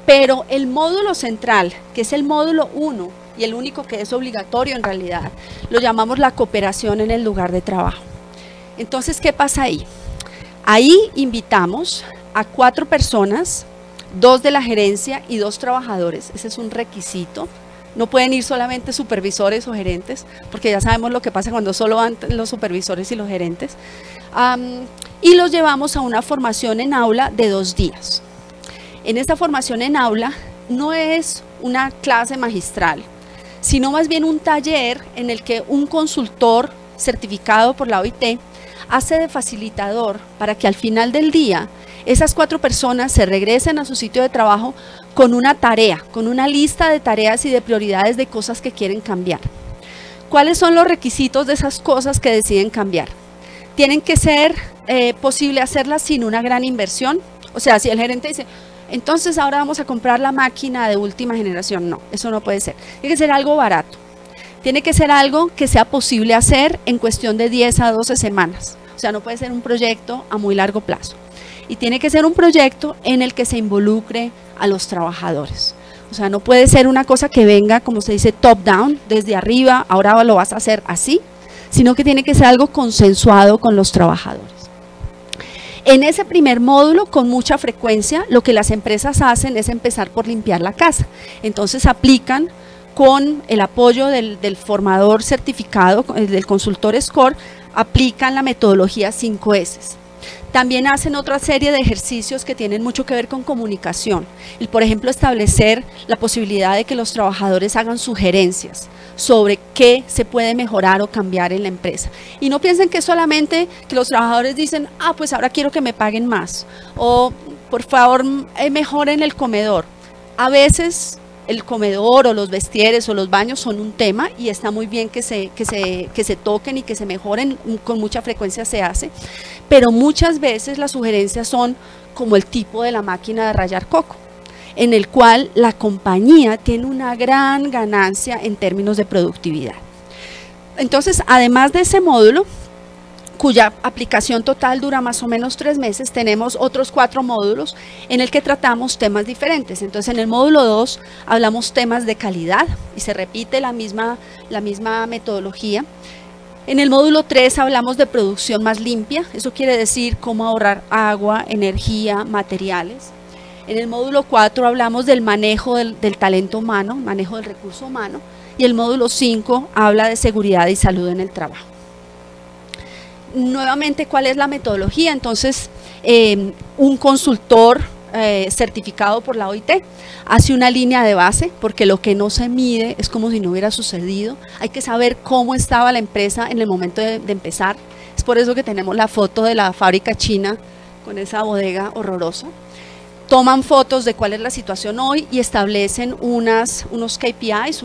Speaker 1: pero el módulo central, que es el módulo 1 y el único que es obligatorio en realidad, lo llamamos la cooperación en el lugar de trabajo. Entonces, ¿qué pasa ahí? Ahí invitamos a 4 personas, 2 de la gerencia y 2 trabajadores. Ese es un requisito. No pueden ir solamente supervisores o gerentes, porque ya sabemos lo que pasa cuando solo van los supervisores y los gerentes. Y los llevamos a una formación en aula de 2 días. En esta formación en aula no es una clase magistral, sino más bien un taller en el que un consultor certificado por la OIT hace de facilitador para que al final del día esas 4 personas se regresen a su sitio de trabajo con una tarea, con una lista de tareas y de prioridades de cosas que quieren cambiar. ¿Cuáles son los requisitos de esas cosas que deciden cambiar? Tienen que ser posible hacerlas sin una gran inversión. O sea, si el gerente dice, entonces ahora vamos a comprar la máquina de última generación, no, eso no puede ser. Tiene que ser algo barato. Tiene que ser algo que sea posible hacer en cuestión de 10 a 12 semanas. O sea, no puede ser un proyecto a muy largo plazo. Y tiene que ser un proyecto en el que se involucre a los trabajadores. O sea, no puede ser una cosa que venga, como se dice, top down, desde arriba, ahora lo vas a hacer así, sino que tiene que ser algo consensuado con los trabajadores. En ese primer módulo, con mucha frecuencia, lo que las empresas hacen es empezar por limpiar la casa. Entonces aplican con el apoyo del formador certificado, del consultor SCORE, aplican la metodología 5S. También hacen otra serie de ejercicios que tienen mucho que ver con comunicación. El, por ejemplo, establecer la posibilidad de que los trabajadores hagan sugerencias sobre qué se puede mejorar o cambiar en la empresa. Y no piensen que solamente que los trabajadores dicen, pues ahora quiero que me paguen más, o por favor mejoren el comedor. A veces el comedor o los vestieres o los baños son un tema y está muy bien que se toquen y que se mejoren, con mucha frecuencia se hace, pero muchas veces las sugerencias son como el tipo de la máquina de rallar coco, en el cual la compañía tiene una gran ganancia en términos de productividad. Entonces, además de ese módulo, cuya aplicación total dura más o menos 3 meses, tenemos otros 4 módulos en el que tratamos temas diferentes. Entonces, en el módulo 2 hablamos temas de calidad y se repite la misma metodología. En el módulo 3 hablamos de producción más limpia, eso quiere decir cómo ahorrar agua, energía, materiales. En el módulo 4 hablamos del manejo del talento humano, manejo del recurso humano, y el módulo 5 habla de seguridad y salud en el trabajo. Nuevamente, ¿cuál es la metodología? Entonces, un consultor certificado por la OIT hace una línea de base, porque lo que no se mide es como si no hubiera sucedido. Hay que saber cómo estaba la empresa en el momento de empezar. Es por eso que tenemos la foto de la fábrica china con esa bodega horrorosa. Toman fotos de cuál es la situación hoy y establecen unos KPIs,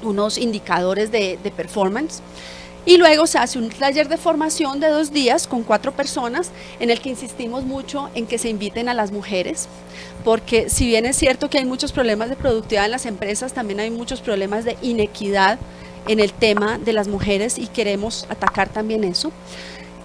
Speaker 1: unos indicadores de performance. Y luego se hace un taller de formación de 2 días con 4 personas en el que insistimos mucho en que se inviten a las mujeres, porque si bien es cierto que hay muchos problemas de productividad en las empresas, también hay muchos problemas de inequidad en el tema de las mujeres y queremos atacar también eso.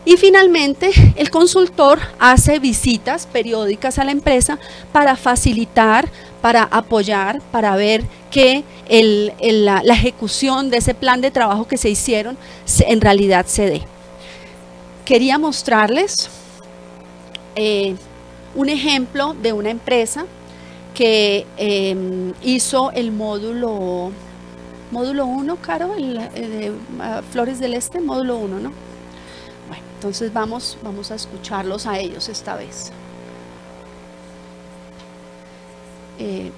Speaker 1: Y finalmente, el consultor hace visitas periódicas a la empresa para facilitar, para apoyar, para ver que la ejecución de ese plan de trabajo que se hicieron en realidad se dé. Quería mostrarles un ejemplo de una empresa que hizo el módulo 1, Caro, de Flores del Este, módulo 1, ¿no? Bueno, entonces vamos a escucharlos a ellos esta vez.
Speaker 3: Mi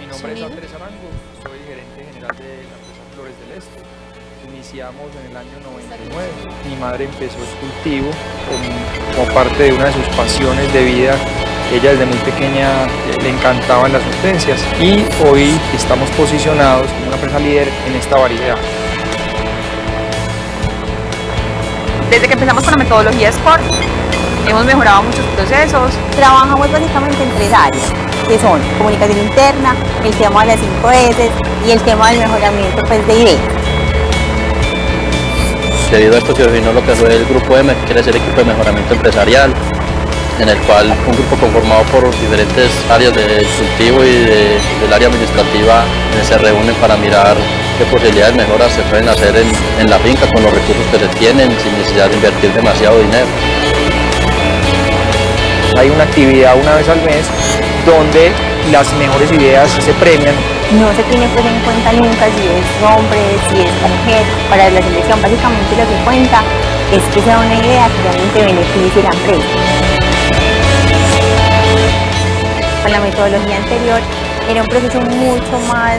Speaker 3: nombre es Andrés Arango, soy gerente general de la empresa Flores del Este. Iniciamos en el año 99. Mi madre empezó el cultivo como parte de una de sus pasiones de vida, Ella desde muy pequeña le encantaban las hortensias y hoy estamos posicionados como una empresa líder en esta variedad.
Speaker 4: Desde que empezamos con la metodología SCORE, hemos mejorado muchos procesos.
Speaker 5: Trabajamos básicamente en 3 áreas, que son comunicación interna, el tema de las 5 S y el tema del mejoramiento pues, de ideas.
Speaker 6: Debido a esto se originó lo que fue el Grupo M, que quiere ser equipo de mejoramiento empresarial, en el cual un grupo conformado por diferentes áreas del cultivo y del área administrativa se reúnen para mirar qué posibilidades de mejoras se pueden hacer en la finca con los recursos que se tienen sin necesidad de invertir demasiado dinero.
Speaker 3: Hay una actividad una vez al mes donde las mejores ideas se premian.
Speaker 5: No se tiene pues en cuenta nunca si es hombre, si es mujer. Para la selección básicamente lo que cuenta es que sea una idea que realmente beneficie a la empresa. Con la metodología anterior era un proceso mucho más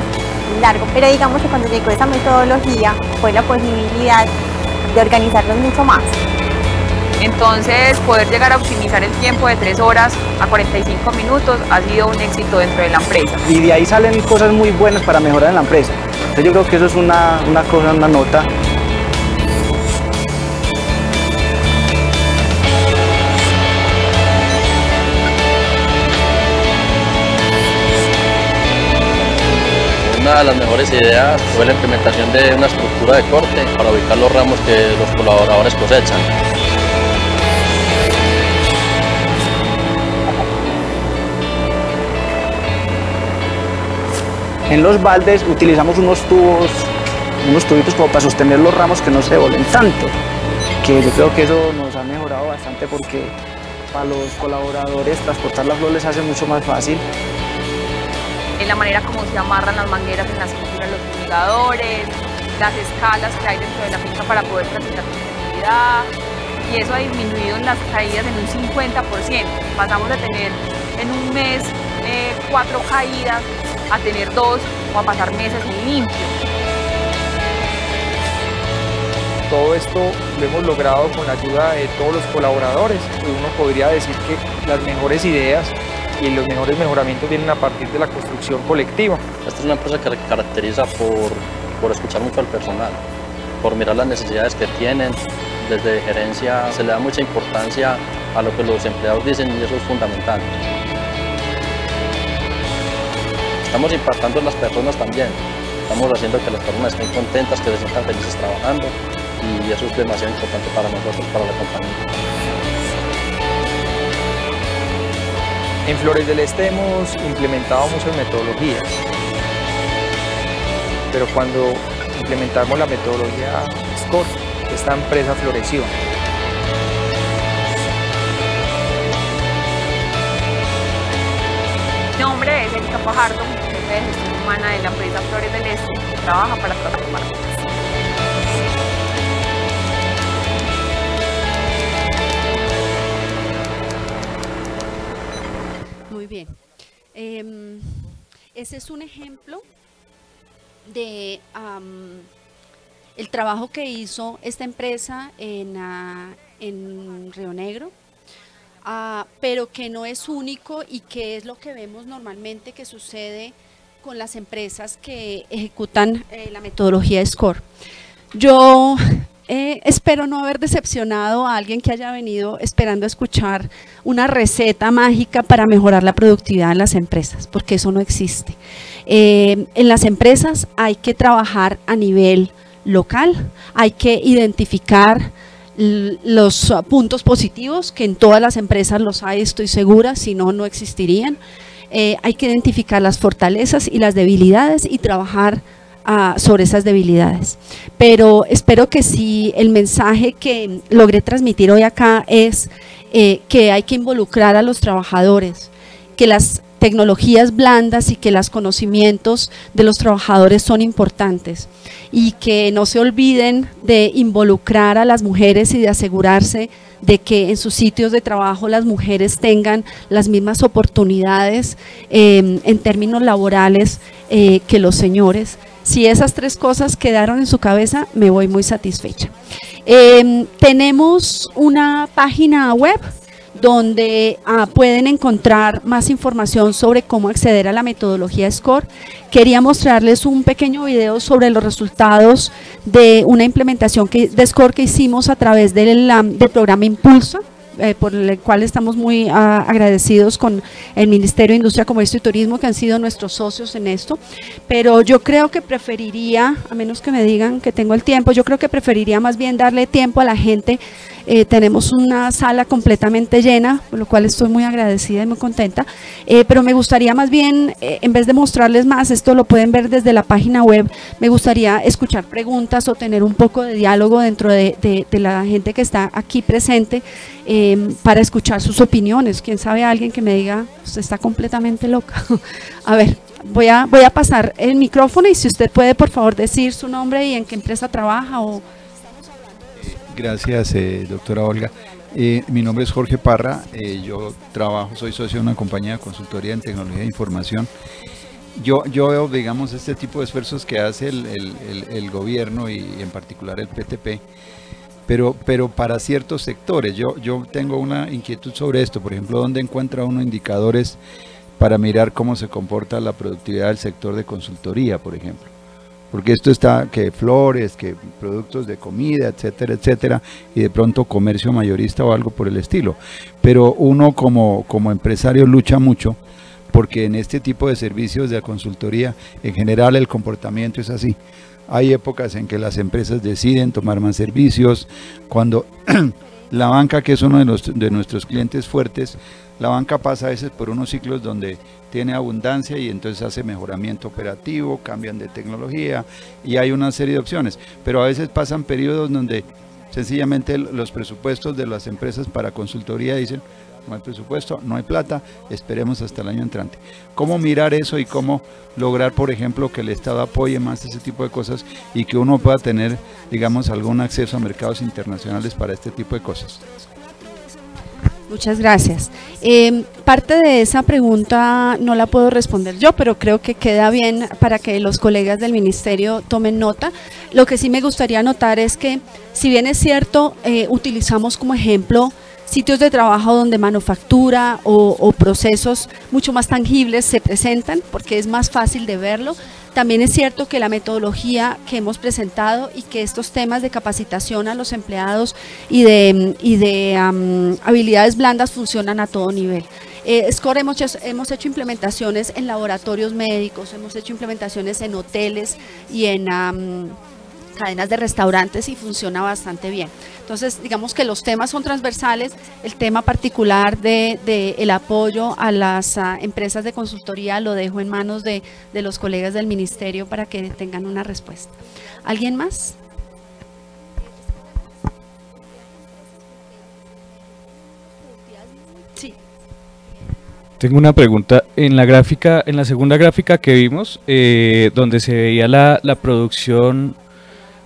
Speaker 5: largo, pero digamos que cuando llegó esa metodología fue la posibilidad de organizarnos mucho más.
Speaker 4: Entonces, poder llegar a optimizar el tiempo de 3 horas a 45 minutos ha sido un éxito dentro de la empresa.
Speaker 7: Y de ahí salen cosas muy buenas para mejorar en la empresa. Entonces yo creo que eso es una cosa, una nota.
Speaker 6: Una de las mejores ideas fue la implementación de una estructura de corte para ubicar los ramos que los colaboradores cosechan.
Speaker 7: En los baldes utilizamos unos tubitos como para sostener los ramos que no se devuelven tanto, que yo creo que eso nos ha mejorado bastante porque para los colaboradores transportar las flores les hace mucho más fácil.
Speaker 4: En la manera como se amarran las mangueras en la cintura de los fumigadores, las escalas que hay dentro de la finca para poder transitar con seguridad, y eso ha disminuido las caídas en un 50%. Pasamos de tener en un mes 4 caídas a tener 2 o a pasar meses en limpio.
Speaker 3: Todo esto lo hemos logrado con la ayuda de todos los colaboradores. Uno podría decir que las mejores ideas y los mejores mejoramientos vienen a partir de la construcción colectiva.
Speaker 6: Esta es una empresa que se caracteriza por escuchar mucho al personal, por mirar las necesidades que tienen. Desde gerencia se le da mucha importancia a lo que los empleados dicen y eso es fundamental. Estamos impactando en las personas también. Estamos haciendo que las personas estén contentas, que se sientan felices trabajando y eso es demasiado importante para nosotros, para la compañía.
Speaker 3: En Flores del Este hemos implementado muchas metodologías, pero cuando implementamos la metodología SCORE, esta empresa floreció.
Speaker 4: Mi nombre es Erika Fajardo, jefe de gestión humana de la empresa Flores del Este, que trabaja para transformar.
Speaker 1: Muy bien. Ese es un ejemplo de el trabajo que hizo esta empresa en Río Negro, pero que no es único y que es lo que vemos normalmente que sucede con las empresas que ejecutan la metodología SCORE. Yo espero no haber decepcionado a alguien que haya venido esperando escuchar una receta mágica para mejorar la productividad en las empresas, porque eso no existe. En las empresas hay que trabajar a nivel local, hay que identificar los puntos positivos, que en todas las empresas los hay, estoy segura, si no, no existirían. Hay que identificar las fortalezas y las debilidades y trabajar sobre esas debilidades. Pero espero que sí, el mensaje que logré transmitir hoy acá es que hay que involucrar a los trabajadores, que las tecnologías blandas y que los conocimientos de los trabajadores son importantes y que no se olviden de involucrar a las mujeres y de asegurarse de que en sus sitios de trabajo las mujeres tengan las mismas oportunidades en términos laborales que los señores. Si esas 3 cosas quedaron en su cabeza, me voy muy satisfecha. Tenemos una página web donde pueden encontrar más información sobre cómo acceder a la metodología SCORE. Quería mostrarles un pequeño video sobre los resultados de una implementación de SCORE que hicimos a través del programa Impulsa, por el cual estamos muy agradecidos con el Ministerio de Industria, Comercio y Turismo, que han sido nuestros socios en esto. Pero yo creo que preferiría, a menos que me digan que tengo el tiempo, yo creo que preferiría más bien darle tiempo a la gente. Tenemos una sala completamente llena, por lo cual estoy muy agradecida y muy contenta, pero me gustaría más bien, en vez de mostrarles más, esto lo pueden ver desde la página web, me gustaría escuchar preguntas o tener un poco de diálogo dentro de la gente que está aquí presente, para escuchar sus opiniones. Quién sabe, alguien que me diga, usted está completamente loca. A ver, voy a pasar el micrófono, y si usted puede, por favor, decir su nombre y en qué empresa trabaja.
Speaker 8: Gracias, doctora Olga. Mi nombre es Jorge Parra, yo soy socio de una compañía de consultoría en tecnología de información. Yo veo, digamos, este tipo de esfuerzos que hace el gobierno y en particular el PTP, pero para ciertos sectores. Yo tengo una inquietud sobre esto. Por ejemplo, ¿dónde encuentra uno indicadores para mirar cómo se comporta la productividad del sector de consultoría, por ejemplo? Porque esto está, que flores, que productos de comida, etcétera, etcétera, y de pronto comercio mayorista o algo por el estilo. Pero uno como empresario lucha mucho, porque en este tipo de servicios de consultoría, en general el comportamiento es así. Hay épocas en que las empresas deciden tomar más servicios, cuando la banca, que es uno de nuestros clientes fuertes, la banca pasa a veces por unos ciclos donde tiene abundancia y entonces hace mejoramiento operativo, cambian de tecnología y hay una serie de opciones, pero a veces pasan periodos donde sencillamente los presupuestos de las empresas para consultoría dicen: no hay presupuesto, no hay plata, esperemos hasta el año entrante. ¿Cómo mirar eso y cómo lograr, por ejemplo, que el Estado apoye más ese tipo de cosas y que uno pueda tener, digamos, algún acceso a mercados internacionales para este tipo de cosas?
Speaker 1: Muchas gracias. Parte de esa pregunta no la puedo responder yo, pero creo que queda bien para que los colegas del ministerio tomen nota. Lo que sí me gustaría anotar es que, si bien es cierto, utilizamos como ejemplo sitios de trabajo donde manufactura o procesos mucho más tangibles se presentan, porque es más fácil de verlo. También es cierto que la metodología que hemos presentado y que estos temas de capacitación a los empleados y de habilidades blandas funcionan a todo nivel. SCORE hemos hecho implementaciones en laboratorios médicos, hemos hecho implementaciones en hoteles y en cadenas de restaurantes, y funciona bastante bien. Entonces, digamos que los temas son transversales. El tema particular de el apoyo a las empresas de consultoría lo dejo en manos de los colegas del ministerio para que tengan una respuesta. ¿Alguien más? Sí.
Speaker 9: Tengo una pregunta. En la segunda gráfica que vimos, donde se veía la producción,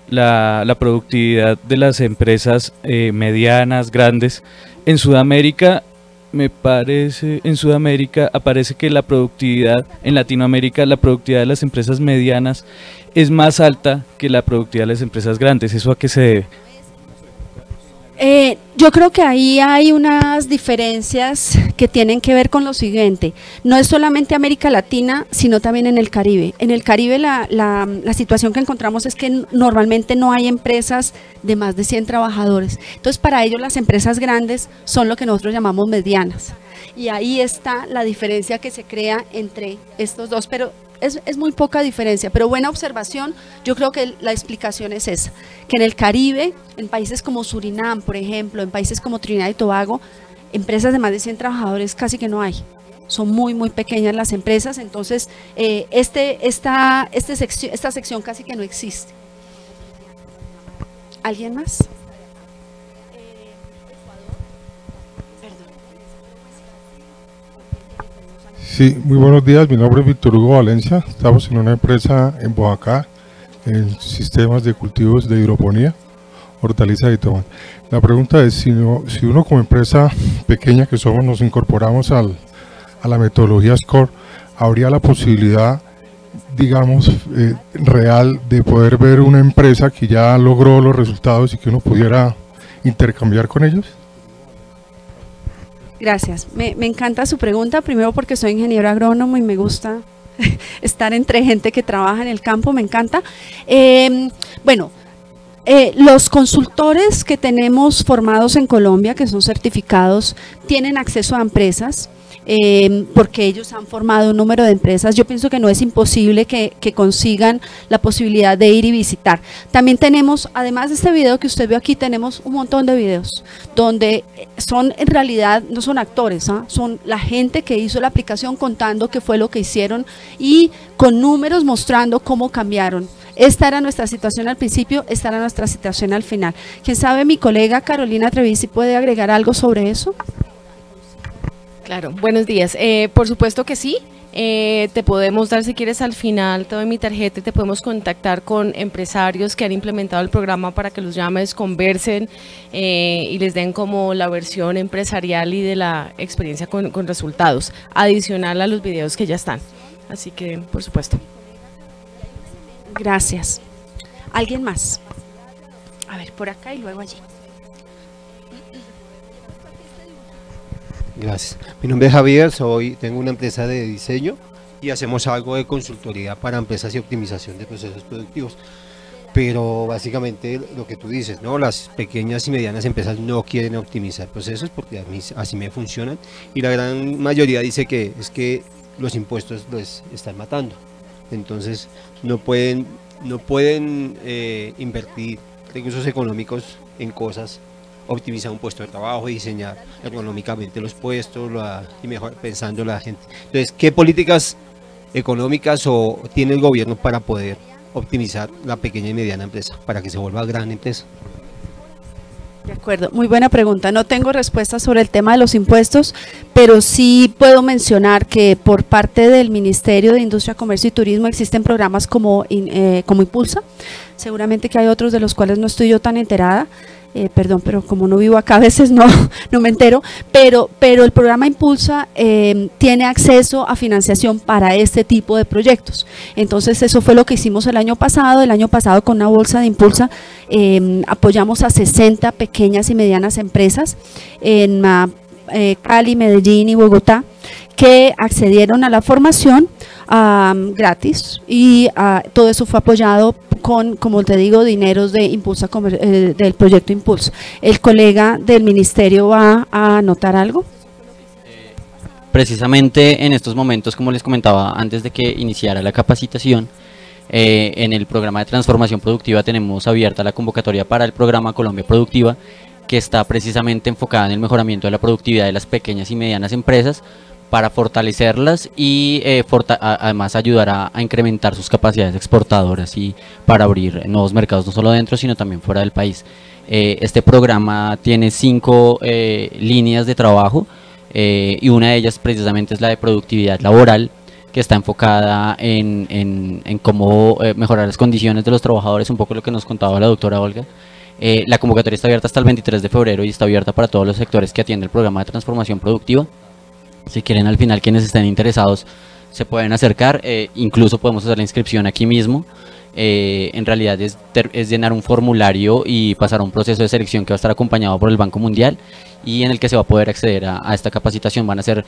Speaker 9: la productividad de las empresas medianas, grandes, en Sudamérica aparece que la productividad, en Latinoamérica, la productividad de las empresas medianas es más alta que la productividad de las empresas grandes. ¿Eso a qué se debe?
Speaker 1: Yo creo que ahí hay unas diferencias que tienen que ver con lo siguiente: no es solamente América Latina, sino también en el Caribe. En el Caribe la situación que encontramos es que normalmente no hay empresas de más de 100 trabajadores. Entonces, para ellos las empresas grandes son lo que nosotros llamamos medianas. Y ahí está la diferencia que se crea entre estos dos, pero es muy poca diferencia, pero buena observación. Yo creo que la explicación es esa, que en el Caribe, en países como Surinam, por ejemplo, en países como Trinidad y Tobago, empresas de más de 100 trabajadores casi que no hay. Son muy pequeñas las empresas, entonces esta sección casi que no existe. ¿Alguien más?
Speaker 10: Sí, muy buenos días, mi nombre es Víctor Hugo Valencia, estamos en una empresa en Boyacá, en sistemas de cultivos de hidroponía, hortalizas y tomate. La pregunta es, si uno como empresa pequeña que somos nos incorporamos a la metodología SCORE, ¿habría la posibilidad, digamos, real de poder ver una empresa que ya logró los resultados y que uno pudiera intercambiar con ellos?
Speaker 1: Gracias. Me encanta su pregunta, primero porque soy ingeniero agrónomo y me gusta estar entre gente que trabaja en el campo, me encanta. Los consultores que tenemos formados en Colombia, que son certificados, tienen acceso a empresas, porque ellos han formado un número de empresas. Yo pienso que no es imposible que consigan la posibilidad de ir y visitar. También tenemos, además de este video que usted ve aquí, tenemos un montón de videos donde son, en realidad, no son actores, son la gente que hizo la aplicación contando qué fue lo que hicieron y con números mostrando cómo cambiaron. Esta era nuestra situación al principio, esta era nuestra situación al final. ¿Quién sabe? Mi colega Carolina Trevisi puede agregar algo sobre eso.
Speaker 11: Claro, buenos días. Por supuesto que sí. Te podemos dar, si quieres, al final te doy mi tarjeta y te podemos contactar con empresarios que han implementado el programa para que los llames, conversen y les den como la versión empresarial y de la experiencia con resultados, adicional a los videos que ya están. Así que, por supuesto.
Speaker 1: Gracias. ¿Alguien más? A ver, por acá y luego allí.
Speaker 12: Gracias. Mi nombre es Javier, tengo una empresa de diseño y hacemos algo de consultoría para empresas y optimización de procesos productivos. Pero básicamente lo que tú dices, ¿no? Las pequeñas y medianas empresas no quieren optimizar procesos porque a mí así me funcionan y la gran mayoría dice que es que los impuestos los están matando. Entonces no pueden invertir recursos económicos en cosas, optimizar un puesto de trabajo, diseñar económicamente los puestos y mejor pensando la gente. Entonces, ¿qué políticas económicas tiene el gobierno para poder optimizar la pequeña y mediana empresa, para que se vuelva gran empresa?
Speaker 1: De acuerdo, muy buena pregunta. No tengo respuesta sobre el tema de los impuestos, pero sí puedo mencionar que por parte del Ministerio de Industria, Comercio y Turismo existen programas como Impulsa. Seguramente que hay otros de los cuales no estoy yo tan enterada. Perdón, pero como no vivo acá a veces no me entero, pero el programa Impulsa tiene acceso a financiación para este tipo de proyectos. Entonces eso fue lo que hicimos el año pasado con una bolsa de Impulsa apoyamos a 60 pequeñas y medianas empresas en Cali, Medellín y Bogotá que accedieron a la formación gratis y todo eso fue apoyado con, como te digo, dineros de Impulsa, del proyecto Impulsa. ¿El colega del ministerio va a anotar algo?
Speaker 13: Precisamente en estos momentos, como les comentaba antes de que iniciara la capacitación, en el programa de transformación productiva tenemos abierta la convocatoria para el programa Colombia Productiva, que está precisamente enfocada en el mejoramiento de la productividad de las pequeñas y medianas empresas, para fortalecerlas y además ayudar a incrementar sus capacidades exportadoras y para abrir nuevos mercados, no solo dentro sino también fuera del país. Este programa tiene 5 líneas de trabajo y una de ellas precisamente es la de productividad laboral, que está enfocada en cómo mejorar las condiciones de los trabajadores, un poco lo que nos contaba la doctora Olga. La convocatoria está abierta hasta el 23 de febrero y está abierta para todos los sectores que atiende el programa de transformación productiva. Si quieren, al final, quienes estén interesados se pueden acercar, incluso podemos hacer la inscripción aquí mismo. En realidad es llenar un formulario y pasar a un proceso de selección que va a estar acompañado por el Banco Mundial y en el que se va a poder acceder a esta capacitación. Van a ser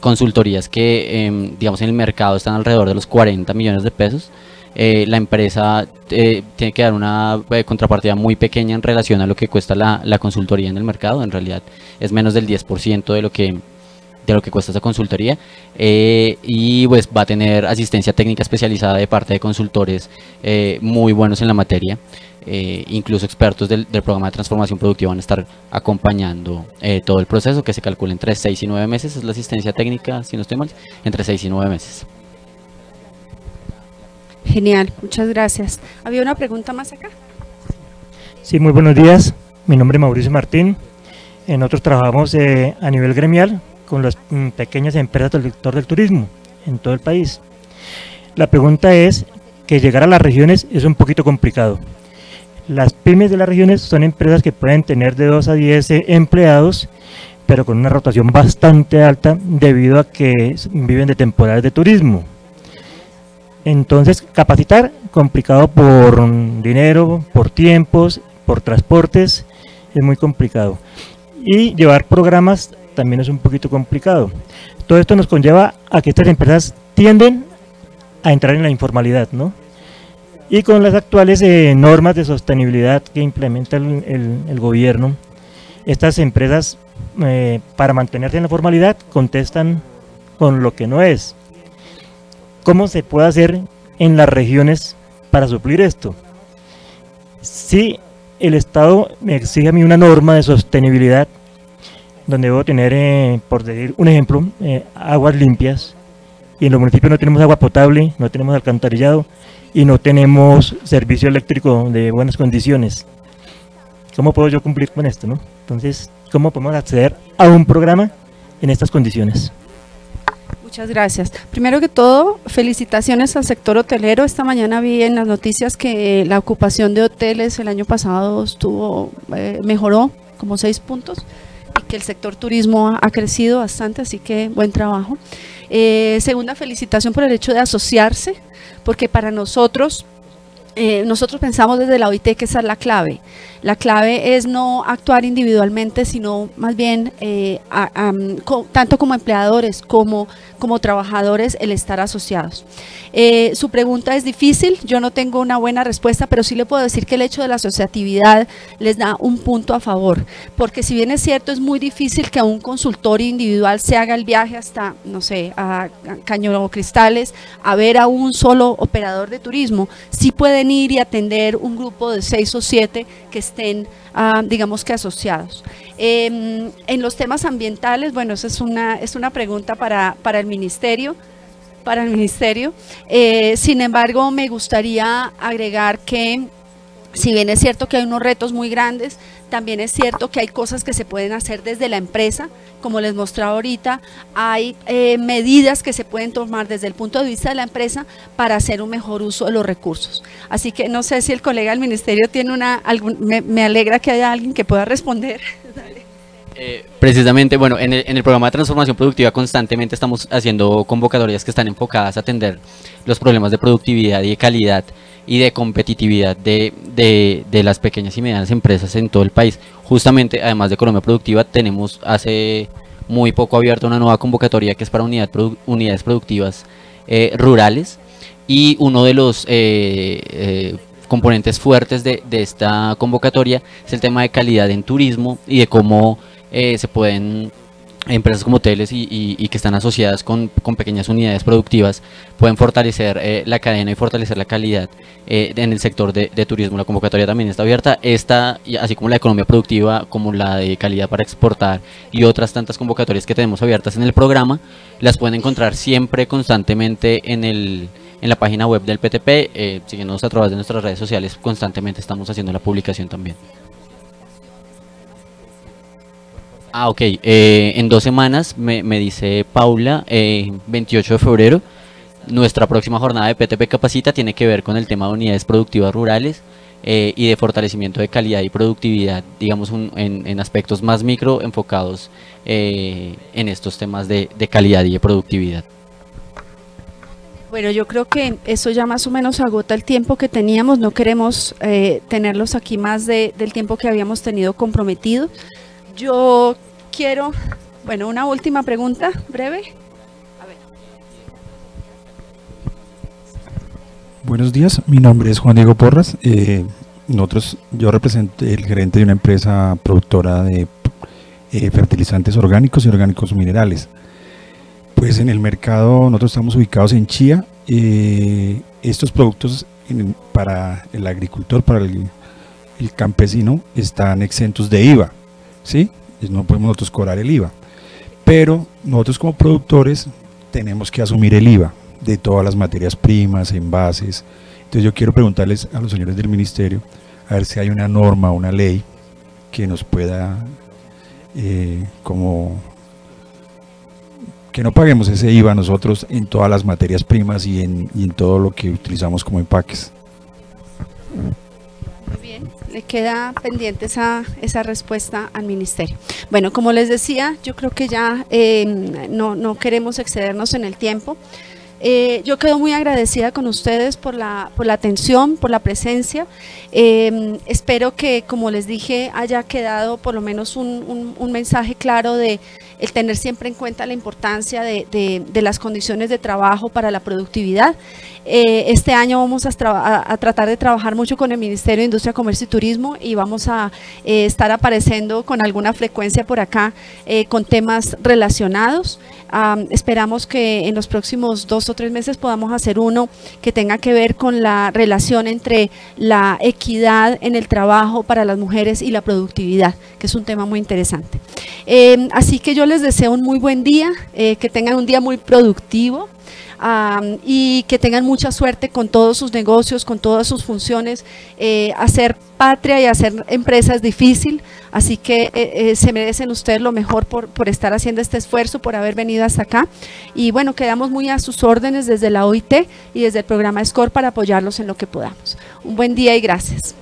Speaker 13: consultorías que, digamos, en el mercado están alrededor de los 40 millones de pesos. La empresa tiene que dar una contrapartida muy pequeña en relación a lo que cuesta la consultoría en el mercado. En realidad es menos del 10% de lo que cuesta esa consultoría, y pues va a tener asistencia técnica especializada de parte de consultores muy buenos en la materia, incluso expertos del programa de transformación productiva van a estar acompañando todo el proceso, que se calcula entre 6 y 9 meses, es la asistencia técnica, si no estoy mal, entre 6 y 9 meses.
Speaker 1: Genial, muchas gracias. ¿Había una pregunta más acá?
Speaker 14: Sí, muy buenos días, mi nombre es Mauricio Martín, nosotros trabajamos a nivel gremial con las pequeñas empresas del sector del turismo en todo el país. La pregunta es que llegar a las regiones es un poquito complicado. Las pymes de las regiones son empresas que pueden tener de 2 a 10 empleados, pero con una rotación bastante alta debido a que viven de temporadas de turismo. Entonces, capacitar, complicado por dinero, por tiempos, por transportes, es muy complicado. Y llevar programas también es un poquito complicado. Todo esto nos conlleva a que estas empresas tienden a entrar en la informalidad, ¿no? Y con las actuales normas de sostenibilidad que implementa el gobierno, estas empresas para mantenerse en la formalidad contestan con lo que no es. ¿Cómo se puede hacer en las regiones para suplir esto? Si el Estado me exige a mí una norma de sostenibilidad, donde debo tener, por decir un ejemplo, aguas limpias, y en los municipios no tenemos agua potable, no tenemos alcantarillado, y no tenemos servicio eléctrico de buenas condiciones. ¿Cómo puedo yo cumplir con esto, no? Entonces, ¿cómo podemos acceder a un programa en estas condiciones?
Speaker 1: Muchas gracias. Primero que todo, felicitaciones al sector hotelero. Esta mañana vi en las noticias que la ocupación de hoteles el año pasado mejoró como 6 puntos y que el sector turismo ha crecido bastante, así que buen trabajo. Segunda felicitación por el hecho de asociarse, porque para nosotros pensamos desde la OIT que esa es la clave. La clave es no actuar individualmente, sino más bien tanto como empleadores como trabajadores, el estar asociados. Su pregunta es difícil, yo no tengo una buena respuesta, pero sí le puedo decir que el hecho de la asociatividad les da un punto a favor, porque si bien es cierto, es muy difícil que a un consultorio individual se haga el viaje hasta, no sé, a Caño Cristales, a ver a un solo operador de turismo. Sí pueden ir y atender un grupo de 6 o 7 que estén, digamos que asociados. En los temas ambientales, bueno, esa es una pregunta para el ministerio. Sin embargo, me gustaría agregar que, si bien es cierto que hay unos retos muy grandes, también es cierto que hay cosas que se pueden hacer desde la empresa. Como les mostraba ahorita, hay medidas que se pueden tomar desde el punto de vista de la empresa para hacer un mejor uso de los recursos. Así que no sé si el colega del ministerio tiene me alegra que haya alguien que pueda responder.
Speaker 13: Precisamente, bueno, en el programa de transformación productiva constantemente estamos haciendo convocatorias que están enfocadas a atender los problemas de productividad y de calidad y de competitividad de las pequeñas y medianas empresas en todo el país. Justamente, además de Colombia Productiva, tenemos hace muy poco abierta una nueva convocatoria que es para unidades productivas rurales, y uno de los componentes fuertes de esta convocatoria es el tema de calidad en turismo y de cómo se pueden empresas como hoteles y que están asociadas con pequeñas unidades productivas pueden fortalecer la cadena y fortalecer la calidad en el sector de turismo. La convocatoria también está abierta, así como la economía productiva, como la de calidad para exportar y otras tantas convocatorias que tenemos abiertas en el programa, las pueden encontrar siempre constantemente en la página web del PTP, síguenos a través de nuestras redes sociales, constantemente estamos haciendo la publicación también. Ok, en 2 semanas, me dice Paula, 28 de febrero, nuestra próxima jornada de PTP Capacita tiene que ver con el tema de unidades productivas rurales y de fortalecimiento de calidad y productividad, digamos en aspectos más micro enfocados en estos temas de calidad y de productividad.
Speaker 1: Bueno, yo creo que eso ya más o menos agota el tiempo que teníamos, no queremos tenerlos aquí más del tiempo que habíamos tenido comprometido. Yo quiero, bueno, una última pregunta breve. A ver.
Speaker 15: Buenos días, mi nombre es Juan Diego Porras. Yo represento el gerente de una empresa productora de fertilizantes orgánicos y orgánicos minerales. Pues en el mercado nosotros estamos ubicados en Chía. Estos productos para el agricultor, para el campesino, están exentos de IVA. ¿Sí? No podemos nosotros cobrar el IVA, pero nosotros como productores tenemos que asumir el IVA de todas las materias primas, envases. Entonces yo quiero preguntarles a los señores del ministerio a ver si hay una norma, una ley que nos pueda como que no paguemos ese IVA nosotros en todas las materias primas y en todo lo que utilizamos como empaques.
Speaker 1: Muy bien, le queda pendiente esa respuesta al ministerio. Bueno, como les decía, yo creo que ya no queremos excedernos en el tiempo. Yo quedo muy agradecida con ustedes por la atención, por la presencia. Espero que, como les dije, haya quedado por lo menos un mensaje claro de el tener siempre en cuenta la importancia de las condiciones de trabajo para la productividad. Este año vamos a tratar de trabajar mucho con el Ministerio de Industria, Comercio y Turismo y vamos a estar apareciendo con alguna frecuencia por acá con temas relacionados. Esperamos que en los próximos 2 o 3 meses podamos hacer uno que tenga que ver con la relación entre la equidad en el trabajo para las mujeres y la productividad, que es un tema muy interesante. Así que yo les deseo un muy buen día, que tengan un día muy productivo. Y que tengan mucha suerte con todos sus negocios, con todas sus funciones. Hacer patria y hacer empresa es difícil, así que se merecen ustedes lo mejor por estar haciendo este esfuerzo, por haber venido hasta acá. Y bueno, quedamos muy a sus órdenes desde la OIT y desde el programa SCORE para apoyarlos en lo que podamos. Un buen día y gracias.